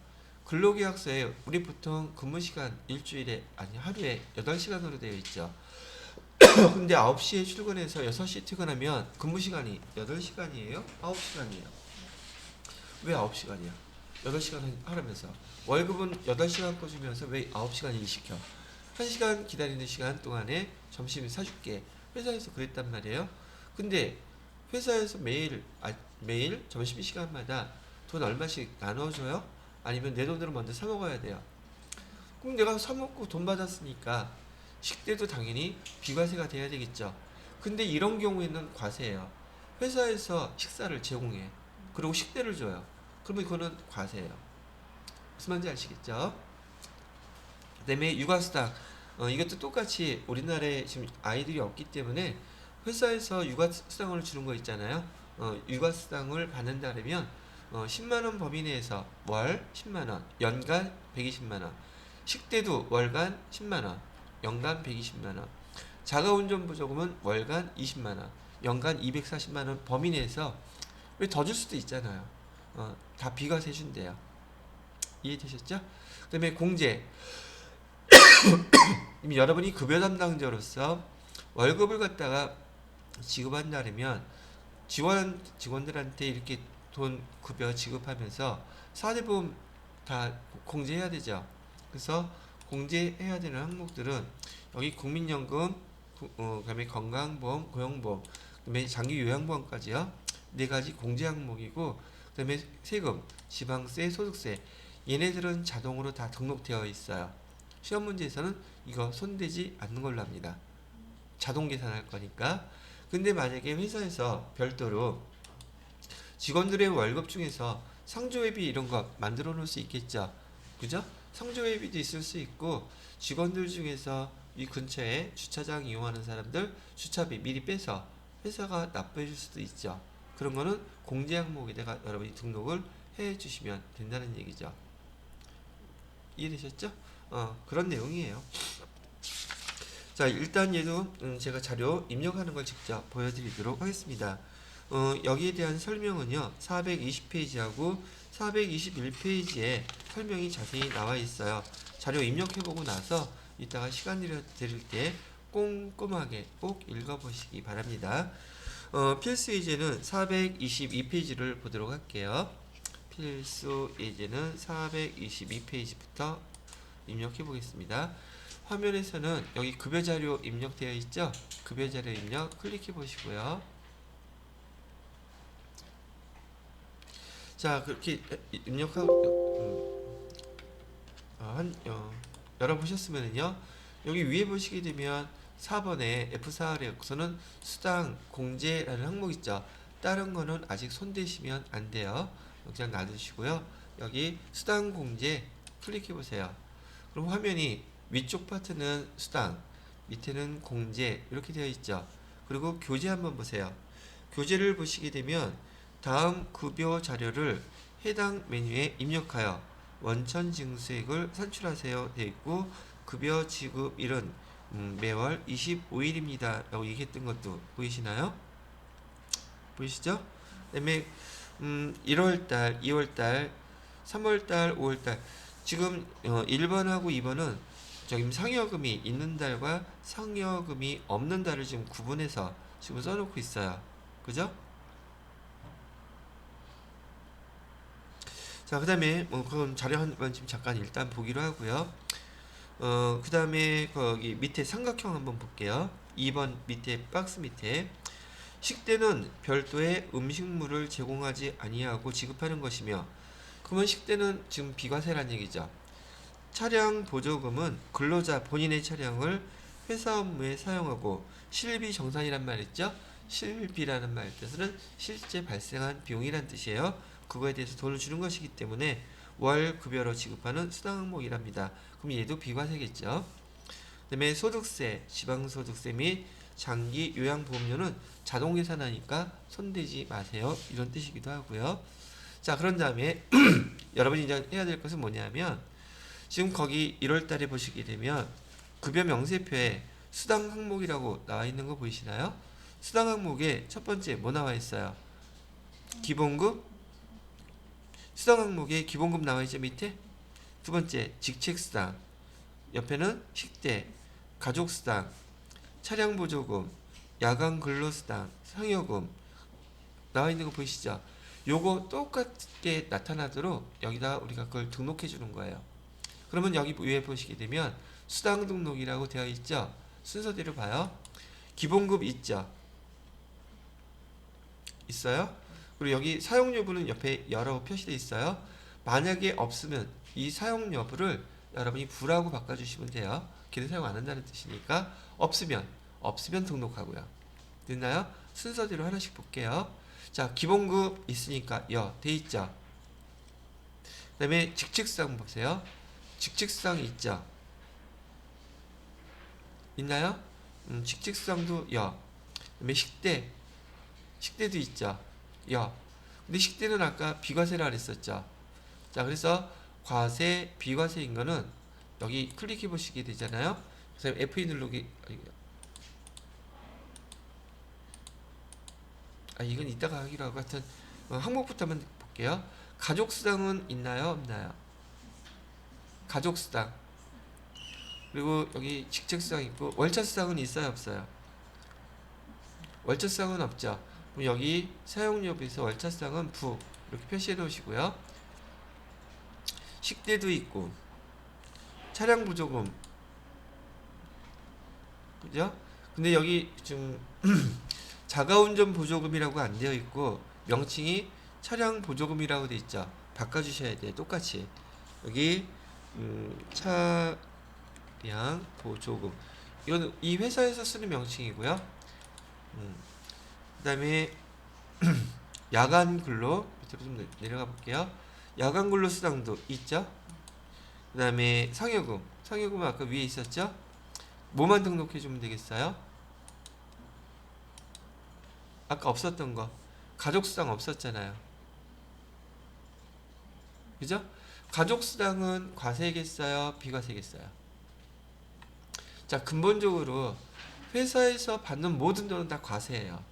근로계약서에 우리 보통 근무시간 일주일에 아니 하루에 8시간으로 되어 있죠. 근데 9시에 출근해서 6시에 퇴근하면 근무시간이 8시간이에요? 9시간이에요? 왜 9시간이야? 8시간 하라면서. 월급은 8시간 거 주면서 왜 9시간 일 시켜? 1시간 기다리는 시간 동안에 점심 사줄게. 회사에서 그랬단 말이에요. 근데 회사에서 매일 점심시간마다 돈 얼마씩 나눠줘요? 아니면 내 돈으로 먼저 사 먹어야 돼요? 그럼 내가 사 먹고 돈 받았으니까 식대도 당연히 비과세가 돼야 되겠죠. 근데 이런 경우에는 과세예요. 회사에서 식사를 제공해. 그리고 식대를 줘요. 그러면 이거는 과세예요. 무슨 말인지 아시겠죠? 그 다음에 육아수당. 이것도 똑같이 우리나라에 지금 아이들이 없기 때문에 회사에서 육아수당을 주는 거 있잖아요. 육아수당을 받는다면 10만원 범위 내에서 월 10만원, 연간 120만원, 식대도 월간 10만원, 연간 120만원, 자가운전보조금은 월간 20만원, 연간 240만원 범위 내에서 왜 더 줄 수도 있잖아요. 다 비과세 준대요. 이해되셨죠? 그 다음에 공제. 이미 여러분이 급여 담당자로서 월급을 갖다가 지급한다면 직원들한테 이렇게 돈 급여 지급하면서 사대보험 다 공제해야 되죠. 그래서 공제해야 되는 항목들은 여기 국민연금, 그다음에 건강보험, 고용보험, 그다음에 장기 요양보험까지요. 4가지 공제 항목이고, 그다음에 세금, 지방세, 소득세 얘네들은 자동으로 다 등록되어 있어요. 시험 문제에서는 이거 손대지 않는 걸로 합니다. 자동 계산할 거니까. 근데 만약에 회사에서 별도로 직원들의 월급 중에서 상조회비 이런 거 만들어 놓을 수 있겠죠. 그죠? 상조회비도 있을 수 있고, 직원들 중에서 이 근처에 주차장 이용하는 사람들 주차비 미리 빼서 회사가 납부해 줄 수도 있죠. 그런 거는 공제 항목에다가 여러분이 등록을 해 주시면 된다는 얘기죠. 이해되셨죠? 그런 내용이에요. 자, 일단 얘도 제가 자료 입력하는 걸 직접 보여드리도록 하겠습니다. 여기에 대한 설명은요 420페이지하고 421페이지에 설명이 자세히 나와 있어요. 자료 입력해보고 나서 이따가 시간 드릴 때 꼼꼼하게 꼭 읽어보시기 바랍니다. 필수 예제는 422페이지를 보도록 할게요. 필수 예제는 422페이지부터 입력해 보겠습니다. 화면에서는 여기 급여 자료 입력되어 있죠? 급여 자료 입력 클릭해 보시고요. 자, 그렇게 입력하고 열어보셨으면요 여기 위에 보시게 되면 4번에 F4에서는 수당 공제라는 항목 있죠. 다른 거는 아직 손대시면 안 돼요. 그냥 놔두시고요. 여기 수당 공제 클릭해 보세요. 그럼 화면이 위쪽 파트는 수당, 밑에는 공제 이렇게 되어 있죠. 그리고 교재 한번 보세요. 교재를 보시게 되면 다음 급여 자료를 해당 메뉴에 입력하여 원천 징수액을 산출하세요 되어 있고, 급여 지급일은 매월 25일입니다 라고 얘기했던 것도 보이시나요? 보이시죠? 그 다음에 1월달, 2월달, 3월달, 5월달 지금 1번하고 2번은 저기 상여금이 있는 달과 상여금이 없는 달을 지금 구분해서 지금 써놓고 있어요. 그죠? 자, 그 다음에 그럼 자료 한번 지금 잠깐 일단 보기로 하고요. 그 다음에 거기 밑에 삼각형 한번 볼게요. 2번 밑에 박스 밑에 식대는 별도의 음식물을 제공하지 아니하고 지급하는 것이며, 그러면 식대는 지금 비과세란 얘기죠. 차량 보조금은 근로자 본인의 차량을 회사 업무에 사용하고 실비 정산이란 말 있죠? 실비라는 말 뜻은 실제 발생한 비용이란 뜻이에요. 그거에 대해서 돈을 주는 것이기 때문에 월 급여로 지급하는 수당 항목이랍니다. 그럼 얘도 비과세겠죠. 그 다음에 소득세, 지방소득세 및 장기 요양보험료는 자동 계산하니까 손대지 마세요. 이런 뜻이기도 하고요. 자, 그런 다음에 여러분이 이제 해야 될 것은 뭐냐면, 지금 거기 1월 달에 보시게 되면 급여 명세표에 수당 항목이라고 나와 있는 거 보이시나요? 수당 항목에 첫 번째 뭐 나와 있어요? 기본급. 수당 항목에 기본급 나와 있죠, 밑에. 두 번째 직책수당, 옆에는 식대, 가족수당, 차량보조금, 야간 근로수당, 상여금 나와 있는 거 보이시죠? 요거 똑같게 나타나도록 여기다 우리가 그걸 등록해 주는 거예요. 그러면 여기 위에 보시게 되면 수당 등록이라고 되어 있죠? 순서대로 봐요. 기본급 있죠? 있어요? 그리고 여기 사용 여부는 옆에 여러 표시되어 있어요. 만약에 없으면 이 사용 여부를 여러분이 부라고 바꿔주시면 돼요. 걔는 사용 안 한다는 뜻이니까. 없으면 등록하고요. 됐나요? 순서대로 하나씩 볼게요. 자, 기본급 있으니까 돼 있죠? 그 다음에 직책수당 보세요. 직책수당 있죠? 있나요? 직책수당도 그 다음에 식대도 있죠? 근데 식대는 아까 비과세라 그랬었죠? 자, 그래서 과세, 비과세인 거는 여기 클릭해 보시게 되잖아요. 그래서 F2 누르기, 이건 이따가 하기로 하고, 하여튼 항목부터 한번 볼게요. 가족수당은 있나요? 없나요? 가족수당. 그리고 여기 직책수당 있고, 월차수당은 있어요? 없어요? 월차수당은 없죠. 그럼 여기 사용여부에서 월차수당은 부 이렇게 표시해 놓으시고요. 식대도 있고, 차량보조금, 그죠? 근데 여기 지금 자가운전 보조금이라고 안 되어 있고 명칭이 차량보조금이라고 되어 있죠. 바꿔주셔야 돼요. 똑같이 여기 차량 보조금, 이건 이 회사에서 쓰는 명칭이고요. 그 다음에 야간 근로 밑으로 좀 내려가 볼게요. 야간 근로 수당도 있죠. 그 다음에 상여금은 아까 위에 있었죠. 뭐만 등록해 주면 되겠어요? 아까 없었던 거, 가족수당 없었잖아요. 그죠? 가족수당은 과세겠어요? 비과세겠어요? 자, 근본적으로 회사에서 받는 모든 돈은 다 과세예요.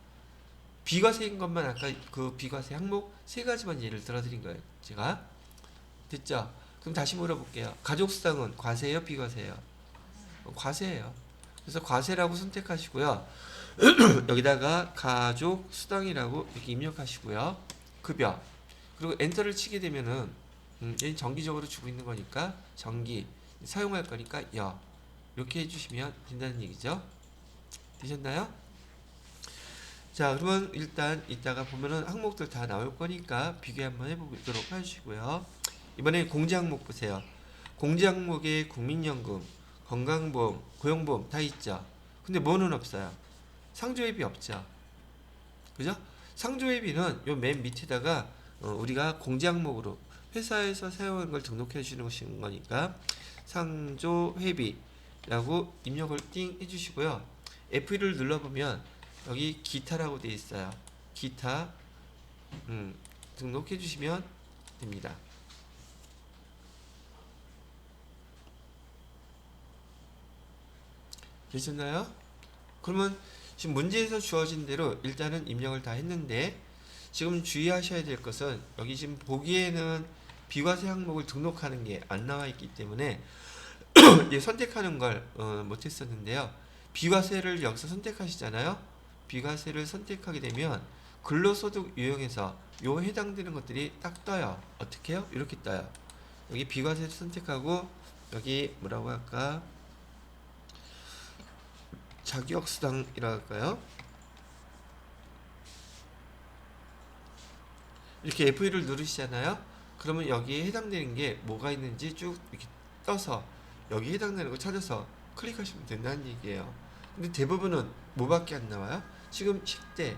비과세인 것만 아까 그 비과세 항목 3가지만 예를 들어드린 거예요. 제가. 됐죠? 그럼 다시 물어볼게요. 가족수당은 과세예요? 비과세예요? 과세예요. 그래서 과세라고 선택하시고요. 여기다가 가족수당이라고 이렇게 입력하시고요. 급여. 그리고 엔터를 치게 되면은 얘는 정기적으로 주고 있는 거니까 정기 사용할 거니까 이렇게 해주시면 된다는 얘기죠. 되셨나요? 자, 그러면 일단 이따가 보면은 항목들 다 나올 거니까 비교 한번 해보도록 하시고요. 이번에 공제 항목 보세요. 공제 항목에 국민연금, 건강보험, 고용보험 다 있죠. 근데 뭐는 없어요? 상조회비 없죠. 그죠? 상조회비는 요 맨 밑에다가 우리가 공제 항목으로 회사에서 사용한 걸 등록해 주시는 거니까 상조회비라고 입력을 띵 해주시고요. F1을 눌러보면 여기 기타라고 되어 있어요. 기타 등록해 주시면 됩니다. 되셨나요? 그러면 지금 문제에서 주어진 대로 일단은 입력을 다 했는데, 지금 주의하셔야 될 것은 여기 지금 보기에는 비과세 항목을 등록하는 게 안 나와 있기 때문에 선택하는 걸 못했었는데요. 비과세를 여기서 선택하시잖아요. 비과세를 선택하게 되면 근로소득 유형에서 요 해당되는 것들이 딱 떠요. 어떻게 해요? 이렇게 떠요. 여기 비과세를 선택하고 여기 뭐라고 할까? 자격수당이라 할까요? 이렇게 F1을 누르시잖아요. 그러면 여기에 해당되는 게 뭐가 있는지 쭉 이렇게 떠서 여기 해당되는 거 찾아서 클릭하시면 된다는 얘기예요. 근데 대부분은 뭐밖에 안 나와요? 지금 식대,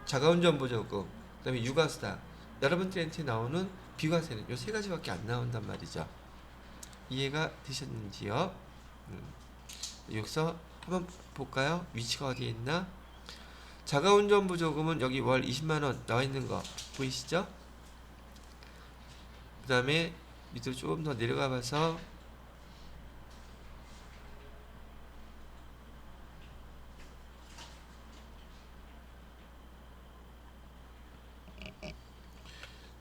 자가운전보조금, 그 다음에 육아수당, 여러분들한테 나오는 비과세는 요 세 가지밖에 안 나온단 말이죠. 이해가 되셨는지요? 여기서 한번 볼까요? 위치가 어디에 있나? 자가운전보조금은 여기 월 20만원 나와 있는 거 보이시죠? 그 다음에 밑으로 조금 더 내려가 봐서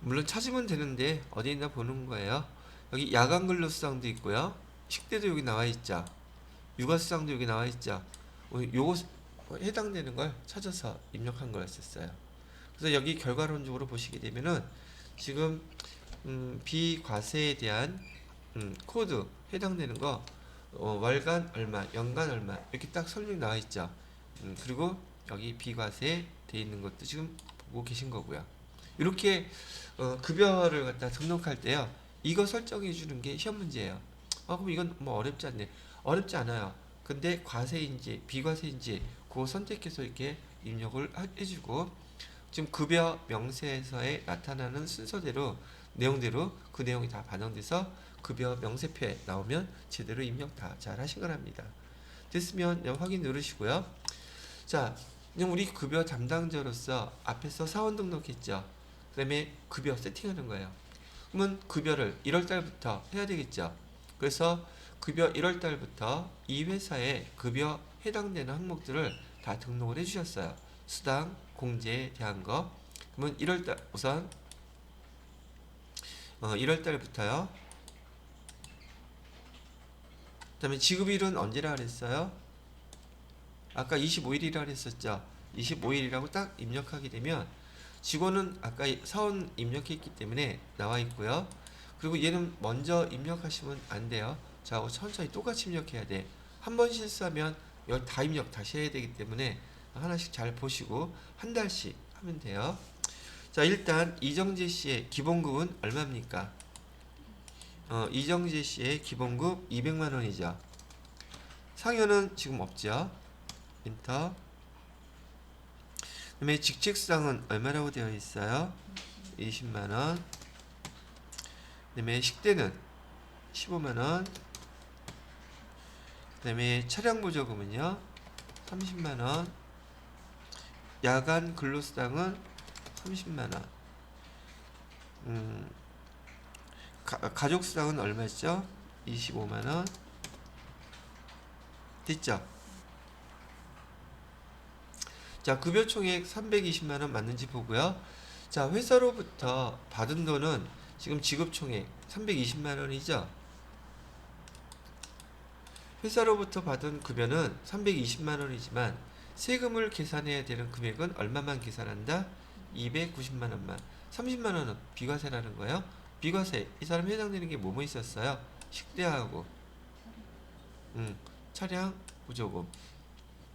물론 찾으면 되는데 어디 있나 보는 거예요. 여기 야간 근로수당도 있고요. 식대도 여기 나와 있죠. 육아수당도 여기 나와 있죠. 요거 해당되는 걸 찾아서 입력한 거였었어요. 그래서 여기 결과론적으로 보시게 되면은 지금 비과세에 대한 코드 해당되는 거 월간 얼마, 연간 얼마 이렇게 딱 설명 나와 있죠. 그리고 여기 비과세 돼 있는 것도 지금 보고 계신 거고요. 이렇게 급여를 갖다 등록할 때요. 이거 설정해 주는 게 시험 문제예요. 그럼 이건 뭐 어렵지 않네. 어렵지 않아요. 근데 과세인지 비과세인지 그거 선택해서 이렇게 입력을 해주고 지금 급여 명세서에 나타나는 순서대로 내용대로 그 내용이 다 반영돼서 급여 명세표에 나오면 제대로 입력 다 잘 하신 거랍니다. 됐으면 확인 누르시고요. 자, 그냥 우리 급여 담당자로서 앞에서 사원 등록했죠. 그 다음에 급여 세팅하는 거예요. 그러면 급여를 1월달부터 해야 되겠죠. 그래서 급여 1월달부터 이 회사에 급여 해당되는 항목들을 다 등록을 해주셨어요. 수당, 공제에 대한 거. 그러면 1월달 우선 1월달부터요. 그 다음에 지급일은 언제라 그랬어요? 아까 25일이라 그랬었죠. 25일이라고 딱 입력하게 되면 직원은 아까 사원 입력했기 때문에 나와 있고요. 그리고 얘는 먼저 입력하시면 안 돼요. 저하고 천천히 똑같이 입력해야 돼. 한 번 실수하면 여기 다 입력 다시 해야 되기 때문에 하나씩 잘 보시고 한 달씩 하면 돼요. 자, 일단 이정재 씨의 기본급은 얼마입니까? 이정재 씨의 기본급 200만 원이죠. 상여는 지금 없죠. 엔터. 그다음에 직책수당은 얼마라고 되어 있어요? 20만 원. 그다음에 식대는 15만 원. 그다음에 차량 보조금은요 30만 원. 야간 근로수당은 30만 원. 가족수당은 얼마죠? 25만 원. 됐죠? 자, 급여 총액 320만 원 맞는지 보고요. 자, 회사로부터 받은 돈은 지금 지급 총액 320만 원이죠. 회사로부터 받은 급여는 320만 원이지만 세금을 계산해야 되는 금액은 얼마만 계산한다? 290만 원만. 30만 원은 비과세라는 거예요. 비과세. 이 사람 해당되는 게 뭐뭐 있었어요? 식대하고 차량 보조금.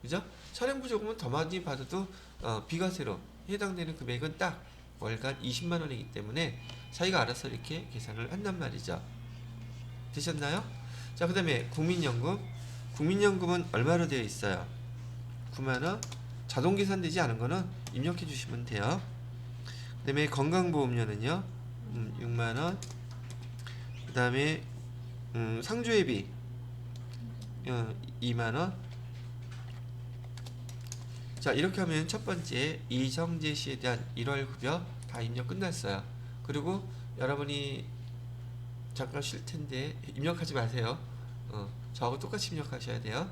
그죠? 차량 보조금은 더 많이 받아도 비과세로 해당되는 금액은 딱 월간 20만 원이기 때문에 자기가 알아서 이렇게 계산을 한단 말이죠. 되셨나요? 자, 그 다음에 국민연금. 국민연금은 얼마로 되어 있어요? 9만 원. 자동 계산되지 않은 거는 입력해 주시면 돼요. 그 다음에 건강보험료는요 6만 원. 그 다음에 상조회비 2만 원. 자, 이렇게 하면 첫 번째 이정재 씨에 대한 1월 급여 다 입력 끝났어요. 그리고 여러분이 잠깐 쉴 텐데 입력하지 마세요. 저하고 똑같이 입력하셔야 돼요.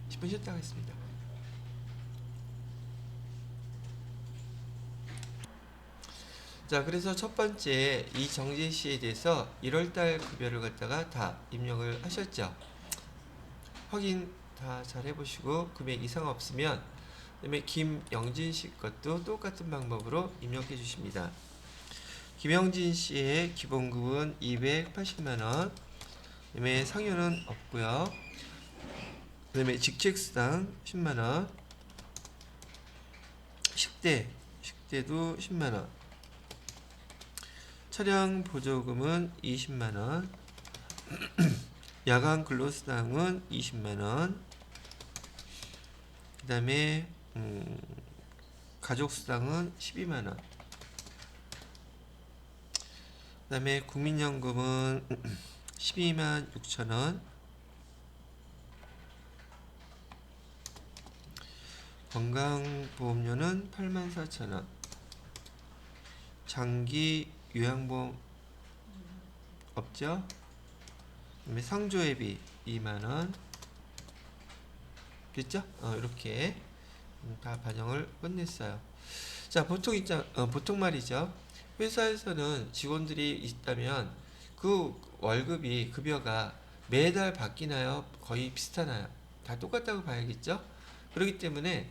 10분 쉬었다 하겠습니다. 자, 그래서 첫 번째 이정재 씨에 대해서 1월달 급여를 갖다가 다 입력을 하셨죠. 확인 다 잘 해보시고 금액 이상 없으면 그다음에 김영진 씨 것도 똑같은 방법으로 입력해 주십니다. 김영진 씨의 기본급은 280만 원. 그다음에 상여는 없고요. 그 다음에 직책수당 10만원, 식대도 10만원, 차량 보조금은 20만원, 야간 근로수당은 20만원, 그 다음에 가족수당은 12만원, 그 다음에 국민연금은 12만 6천원, 건강보험료는 8만 4천원, 장기 요양보험 없죠? 그다음에 상조회비 2만원 됐죠? 이렇게 다 반영을 끝냈어요. 자, 보통 말이죠. 회사에서는 직원들이 있다면 그 월급이 급여가 매달 바뀌나요? 거의 비슷하나요? 다 똑같다고 봐야겠죠? 그렇기 때문에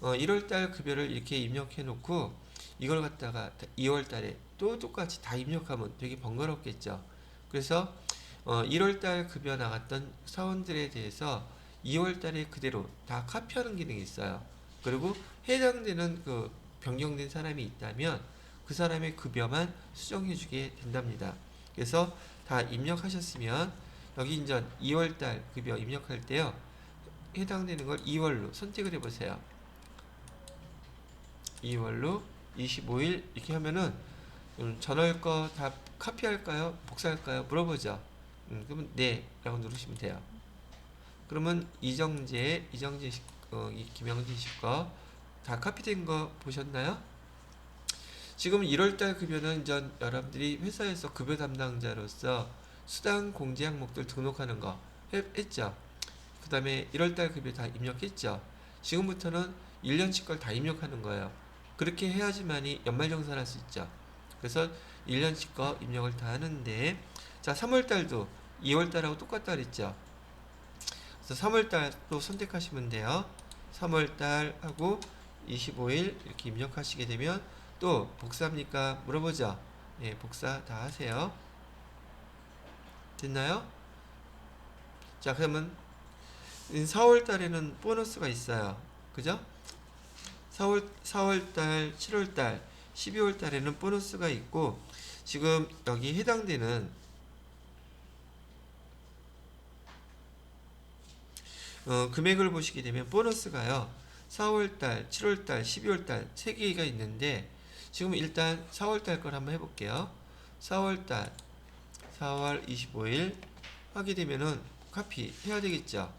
1월달 급여를 이렇게 입력해 놓고 이걸 갖다가 2월달에 또 똑같이 다 입력하면 되게 번거롭겠죠. 그래서 1월달 급여 나갔던 사원들에 대해서 2월달에 그대로 다 카피하는 기능이 있어요. 그리고 해당되는 그 변경된 사람이 있다면 그 사람의 급여만 수정해주게 된답니다. 그래서 다 입력하셨으면 여기 이제 2월달 급여 입력할 때요, 해당되는 걸 2월로 선택을 해보세요. 2월로 25일 이렇게 하면은 전월 거 다 카피할까요? 복사할까요? 물어보죠. 그러면 네 라고 누르시면 돼요. 그러면 이정재 씨, 이 김영진 씨 거 다 카피된 거 보셨나요? 지금 1월달 급여는 전 여러분들이 회사에서 급여 담당자로서 수당 공제 항목들 등록하는 거 했죠. 그 다음에 1월달 급여 다 입력했죠. 지금부터는 1년치 걸 다 입력하는 거예요. 그렇게 해야지만이 연말정산할 수 있죠. 그래서 1년치 거 입력을 다 하는데, 자, 3월달도 2월달하고 똑같다 그랬죠. 그래서 3월달 또 선택하시면 돼요. 3월달하고 25일 이렇게 입력하시게 되면 또 복사합니까? 물어보죠. 예, 복사 다 하세요. 됐나요? 자, 그러면 4월달에는 보너스가 있어요. 그죠? 4월달, 7월달, 12월달에는 보너스가 있고, 지금 여기 해당되는 금액을 보시게 되면 보너스가요, 4월달, 7월달, 12월달 3개가 있는데, 지금 일단 4월달 걸 한번 해볼게요. 4월달 4월 25일 하게 되면은 카피 해야 되겠죠.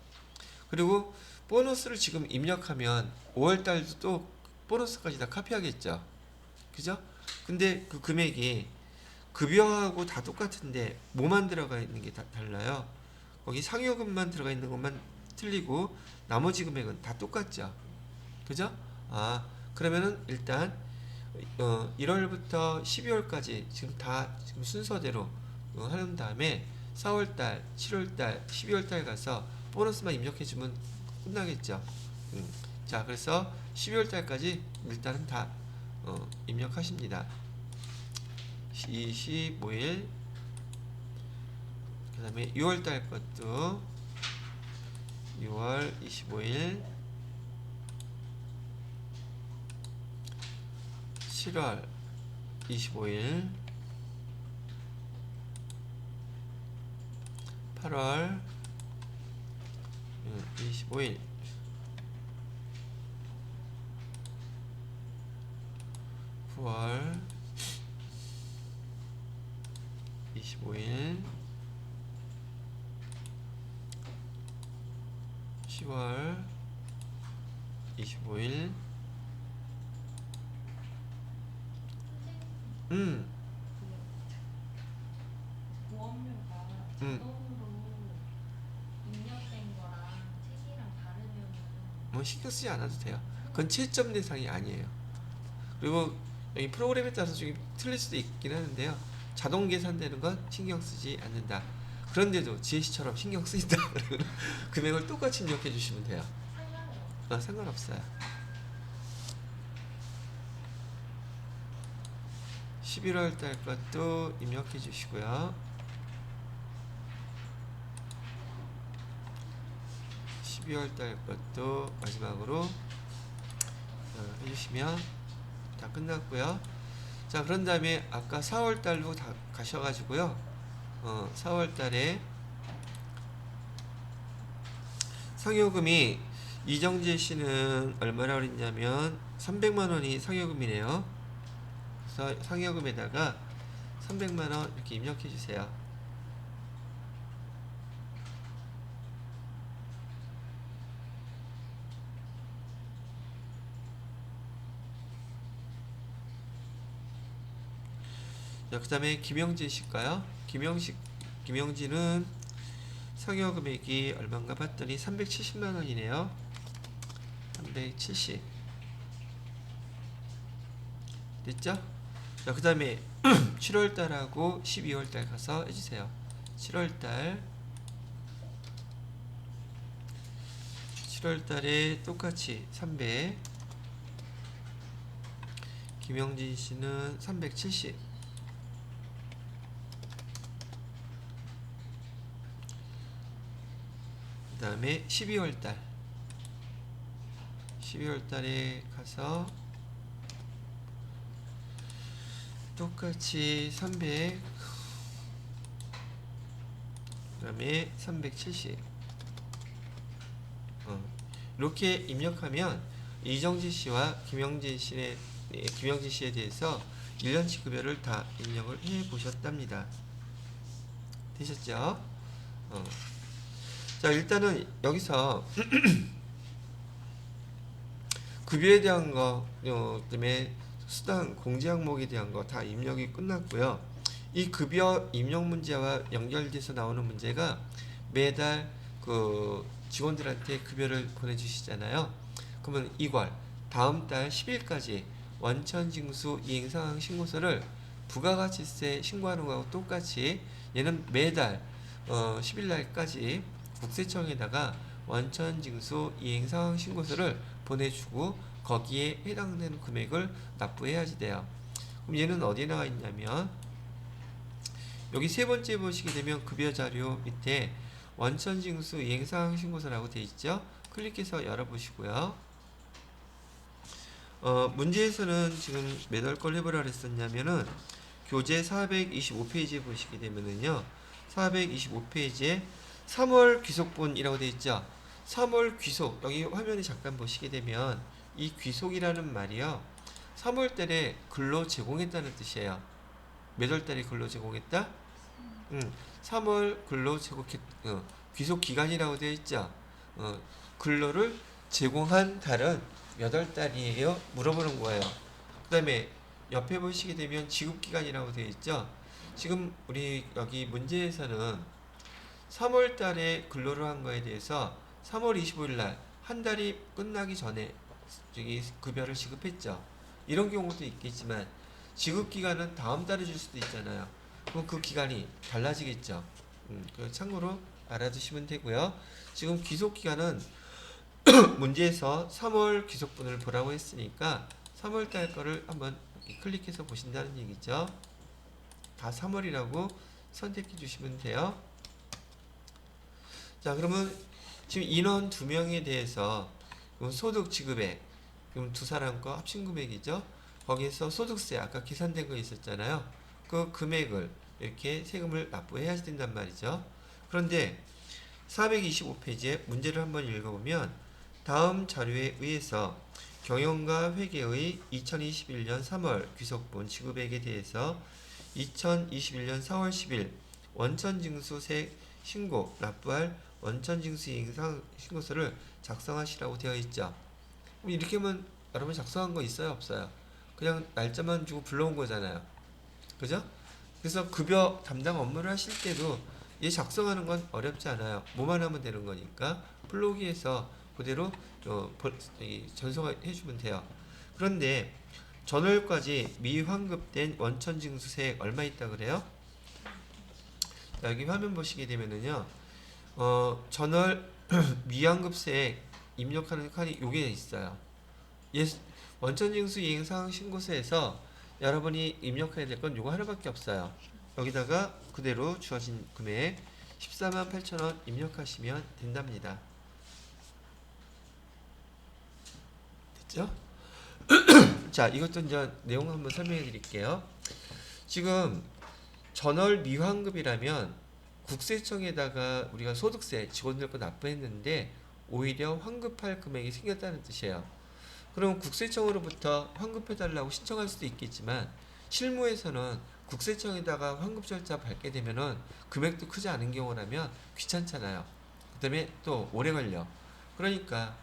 그리고 보너스를 지금 입력하면 5월달도 또 보너스까지 다 카피하겠죠. 그죠? 근데 그 금액이 급여하고 다 똑같은데 뭐만 들어가 있는 게 다 달라요. 거기 상여금만 들어가 있는 것만 틀리고 나머지 금액은 다 똑같죠. 그죠? 그러면은 일단 1월부터 12월까지 지금 다 지금 순서대로 하는 다음에 4월달, 7월달, 12월달 가서 보너스만 입력해주면 끝나겠죠. 자, 그래서 12월달까지 일단은 다 입력하십니다. 25일, 그 다음에 6월달 것도 6월 25일, 7월 25일, 8월 25일, 9월 25일, 10월 25일. 보험료가 자동으로 입력된 거랑 책이랑 다르면 뭐 신경 쓰지 않아도 돼요. 그건 채점 대상이 아니에요. 그리고 여기 프로그램에 따라서 좀 틀릴 수도 있긴 하는데요, 자동 계산되는 건 신경 쓰지 않는다. 그런데도 지혜씨처럼 신경 쓰인다 그러면 금액을 똑같이 입력해 주시면 돼요. 상관없어요. 11월 달 것도 입력해 주시고요. 12월 달 것도 마지막으로 해주시면 다 끝났고요. 자, 그런 다음에 아까 4월 달로 다 가셔가지고요. 4월 달에 상여금이 이정재 씨는 얼마나 그랬냐면 300만 원이 상여금이네요. 그래서 상여금에다가 300만 원 이렇게 입력해 주세요. 자, 그 다음에 김영진 씨일까요? 김영진은 상여 금액이 얼마인가 봤더니 370만 원이네요. 370. 됐죠? 자, 그 다음에 7월달하고 12월달 가서 해주세요. 7월달에 똑같이 300. 김영진 씨는 370. 그 다음에 12월달에 가서 똑같이 300, 그 다음에 370. 이렇게 입력하면 이정진 씨와 김영진 씨에 대해서 1년치 급여를 다 입력을 해 보셨답니다. 되셨죠? 자, 일단은 여기서 급여에 대한 거, 그다음에 수당 공제 항목에 대한 거 다 입력이 끝났고요. 이 급여 입력 문제와 연결돼서 나오는 문제가 매달 그 직원들한테 급여를 보내주시잖아요. 그러면 이걸 다음 달 10일까지 원천징수 이행상황 신고서를 부가가치세 신고하는 거하고 똑같이 얘는 매달 10일 날까지 국세청에다가 원천징수 이행상황 신고서를 보내주고 거기에 해당되는 금액을 납부해야지 돼요. 그럼 얘는 어디에 나와 있냐면 여기 세 번째 보시게 되면 급여 자료 밑에 원천징수 이행상황 신고서라고 되어 있죠. 클릭해서 열어보시고요. 문제에서는 지금 몇 월 걸 해보라 그랬었냐면은 교재 425페이지에 보시게 되면은요, 425페이지에 3월 귀속분이라고 되어 있죠. 3월 귀속, 여기 화면에 잠깐 보시게 되면 이 귀속이라는 말이요, 3월 달에 근로 제공했다는 뜻이에요. 몇 월 달에 근로 제공했다? 3월 근로 제공했, 귀속 기간이라고 되어 있죠. 근로를 제공한 달은 몇 월 달이에요? 물어보는 거예요. 그 다음에 옆에 보시게 되면 지급기간이라고 되어 있죠. 지금 우리 여기 문제에서는 3월 달에 근로를 한 거에 대해서 3월 25일 날 한 달이 끝나기 전에 저기 급여를 지급했죠. 이런 경우도 있겠지만 지급기간은 다음 달에 줄 수도 있잖아요. 그럼 그 기간이 달라지겠죠. 참고로 알아두시면 되고요. 지금 귀속기간은 문제에서 3월 귀속분을 보라고 했으니까 3월 달 거를 한번 클릭해서 보신다는 얘기죠. 다 3월이라고 선택해 주시면 돼요. 자, 그러면 지금 인원 2명에 대해서 소득 지급액, 그럼 두 사람 거 합친 금액이죠. 거기에서 소득세 아까 계산된 거 있었잖아요. 그 금액을 이렇게 세금을 납부해야 된단 말이죠. 그런데 425페이지에 문제를 한번 읽어보면 다음 자료에 의해서 경영과 회계의 2021년 3월 귀속분 지급액에 대해서 2021년 4월 10일 원천징수세 신고 납부할 원천징수 이행상 신고서를 작성하시라고 되어 있죠. 그럼 이렇게 하면 여러분 작성한 거 있어요, 없어요? 그냥 날짜만 주고 불러온 거잖아요. 그죠? 그래서 급여 담당 업무를 하실 때도 얘 작성하는 건 어렵지 않아요. 뭐만 하면 되는 거니까 플로기에서 그대로 전송해 주면 돼요. 그런데 전월까지 미환급된 원천징수세액 얼마 있다 그래요? 여기 화면 보시게 되면은요, 전월 미환급세액 입력하는 칸이 요게 있어요. 원천징수 이행상황 신고서에서 여러분이 입력해야 될 건 요거 하나밖에 없어요. 여기다가 그대로 주어진 금액 148,000원 입력하시면 된답니다. 죠 자, 이것도 이제 내용 한번 설명해 드릴게요. 지금 전월 미환급이라면 국세청에다가 우리가 소득세 직원들 거 납부했는데 오히려 환급할 금액이 생겼다는 뜻이에요. 그럼 국세청으로부터 환급해달라고 신청할 수도 있겠지만 실무에서는 국세청에다가 환급 절차 밟게 되면은 금액도 크지 않은 경우라면 귀찮잖아요. 그 다음에 또 오래 걸려. 그러니까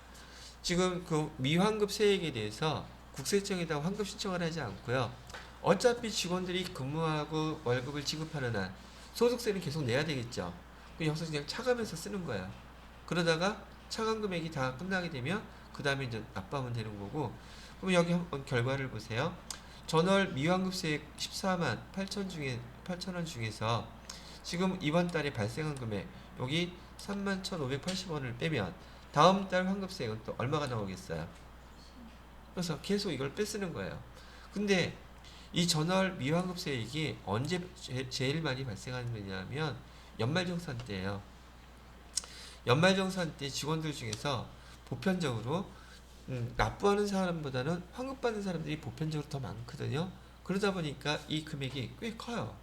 지금 그 미환급 세액에 대해서 국세청에다가 환급 신청을 하지 않고요. 어차피 직원들이 근무하고 월급을 지급하는 한 소득세는 계속 내야 되겠죠. 여기서 그냥 차감해서 쓰는 거야. 그러다가 차감 금액이 다 끝나게 되면 그 다음에 이제 납부하면 되는 거고. 그럼 여기 한번 결과를 보세요. 전월 미환급세액 14만 8천 원 중에서 지금 이번 달에 발생한 금액 여기 3만 1,580원을 빼면 다음 달 환급세액은 또 얼마가 나오겠어요? 그래서 계속 이걸 빼쓰는 거예요. 근데 이 전월 미환급세액이 언제 제일 많이 발생하느냐면 연말정산 때예요. 연말정산 때 직원들 중에서 보편적으로 납부하는 사람보다는 환급받는 사람들이 보편적으로 더 많거든요. 그러다 보니까 이 금액이 꽤 커요.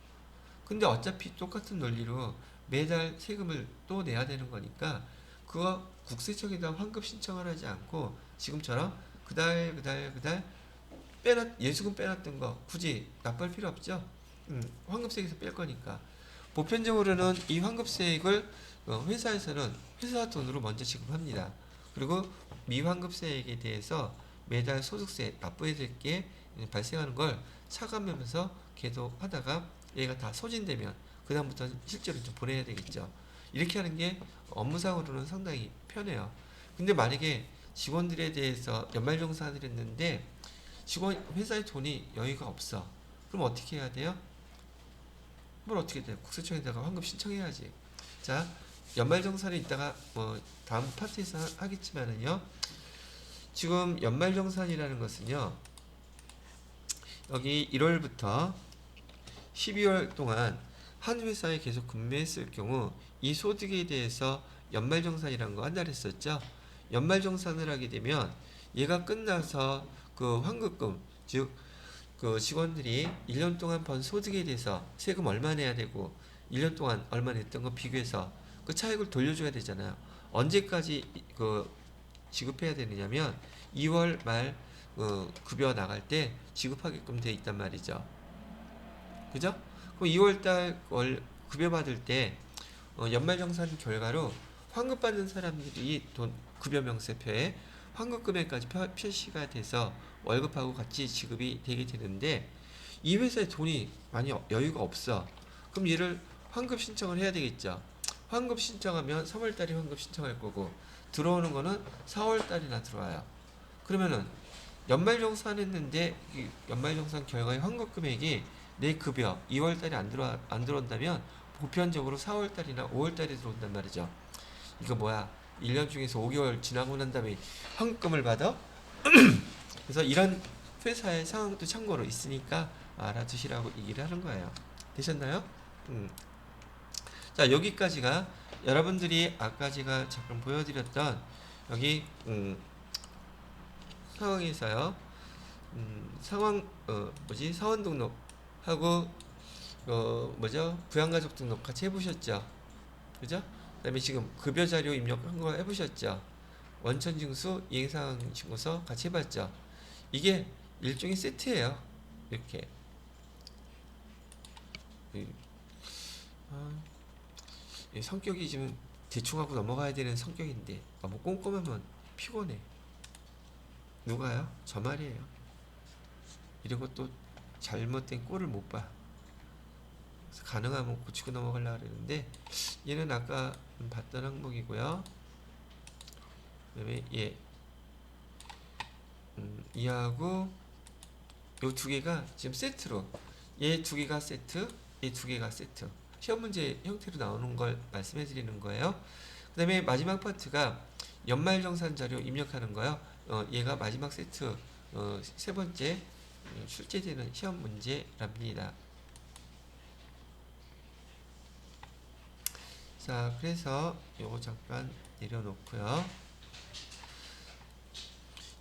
근데 어차피 똑같은 논리로 매달 세금을 또 내야 되는 거니까 그거 국세청에다 환급 신청을 하지 않고 지금처럼 그달 예수금 빼놨던 거 굳이 납부할 필요 없죠. 환급세에서 뺄 거니까. 보편적으로는 이 환급세액을 회사에서는 회사 돈으로 먼저 지급합니다. 그리고 미환급세액에 대해서 매달 소득세 납부해야 될 게 발생하는 걸 차감하면서 계속 하다가 얘가 다 소진되면 그 다음부터 실제로 좀 보내야 되겠죠. 이렇게 하는 게 업무상으로는 상당히 편해요. 근데 만약에 직원들에 대해서 연말정산을 했는데 직원 회사에 돈이 여유가 없어. 그럼 어떻게 해야 돼요? 뭘 어떻게 돼요? 국세청에다가 환급 신청해야지. 자, 연말정산을 이따가 뭐 다음 파트에서 하겠지만은요. 지금 연말정산이라는 것은요. 여기 1월부터 12월 동안 한 회사에 계속 근무했을 경우 이 소득에 대해서 연말정산이라는 거 한달 했었죠. 연말정산을 하게 되면 얘가 끝나서 그 환급금 즉 그 직원들이 1년 동안 번 소득에 대해서 세금 얼마 내야 되고 1년 동안 얼마 냈던 거 비교해서 그 차익을 돌려줘야 되잖아요. 언제까지 그 지급해야 되느냐면 2월 말 급여 나갈 때 지급하게끔 돼 있단 말이죠. 그죠? 그럼 2월달 급여 받을 때 연말정산 결과로 환급받는 사람들이 급여 명세표에 환급 금액까지 표시가 돼서 월급하고 같이 지급이 되게 되는데 이 회사에 돈이 많이 여유가 없어. 그럼 얘를 환급 신청을 해야 되겠죠. 환급 신청하면 3월달에 환급 신청할 거고 들어오는 거는 4월달이나 들어와요. 그러면은 연말정산 했는데 연말정산 결과의 환급 금액이 내 급여 2월달에 안 들어온다면 보편적으로 4월달이나 5월달에 들어온단 말이죠. 이거 뭐야? 1년 중에서 5개월 지나고 난 다음에 환급금을 받아? 그래서 이런 회사의 상황도 참고로 있으니까 알아두시라고 얘기를 하는 거예요. 되셨나요? 자, 여기까지가 여러분들이 아까 제가 잠깐 보여드렸던 여기 상황에서요. 상황 사원 등록하고 부양가족 등록 같이 해보셨죠? 그죠? 그다음에 지금 급여 자료 입력한 거 해보셨죠? 원천징수, 이행사항신고서 같이 해봤죠? 이게 일종의 세트예요. 이렇게. 성격이 지금 대충 하고 넘어가야 되는 성격인데 너무 꼼꼼하면 피곤해. 누가요? 저 말이에요. 이런 것도 잘못된 꼴을 못 봐. 그래서 가능하면 고치고 넘어가려고 그러는데 얘는 아까 봤던 항목이고요. 그다음에 얘하고 요 두 개가 지금 세트로 얘 두 개가 세트, 얘 두 개가 세트. 시험 문제 형태로 나오는 걸 말씀해 드리는 거예요. 그 다음에 마지막 파트가 연말정산 자료 입력하는 거요. 얘가 마지막 세트 세 번째 출제되는 시험 문제랍니다. 자, 그래서 요거 잠깐 내려놓고요.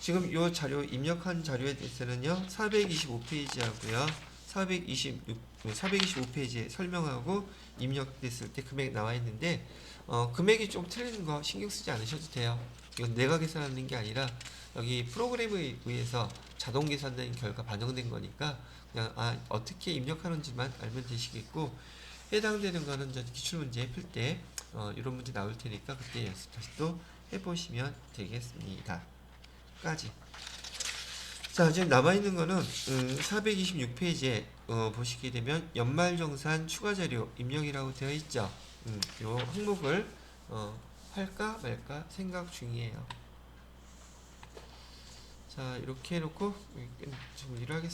지금 요 자료 입력한 자료에 대해서는요 425페이지하고요 425페이지에 설명하고 입력됐을 때 금액 나와 있는데 금액이 좀 틀리는 거 신경 쓰지 않으셔도 돼요. 이건 내가 계산하는 게 아니라 여기 프로그램에 의해서 자동 계산된 결과 반영된 거니까 그냥 어떻게 입력하는지만 알면 되시겠고, 해당되는 거는 이제 기출문제 풀 때 이런 문제 나올 테니까 그때 연습 다시 또 해보시면 되겠습니다. 까지. 자, 지금 남아있는 거는 426페이지에 보시게 되면 연말정산 추가자료 입력이라고 되어 있죠. 요 항목을 할까 말까 생각 중이에요. 자, 이렇게 해놓고 정리를 하겠습니다.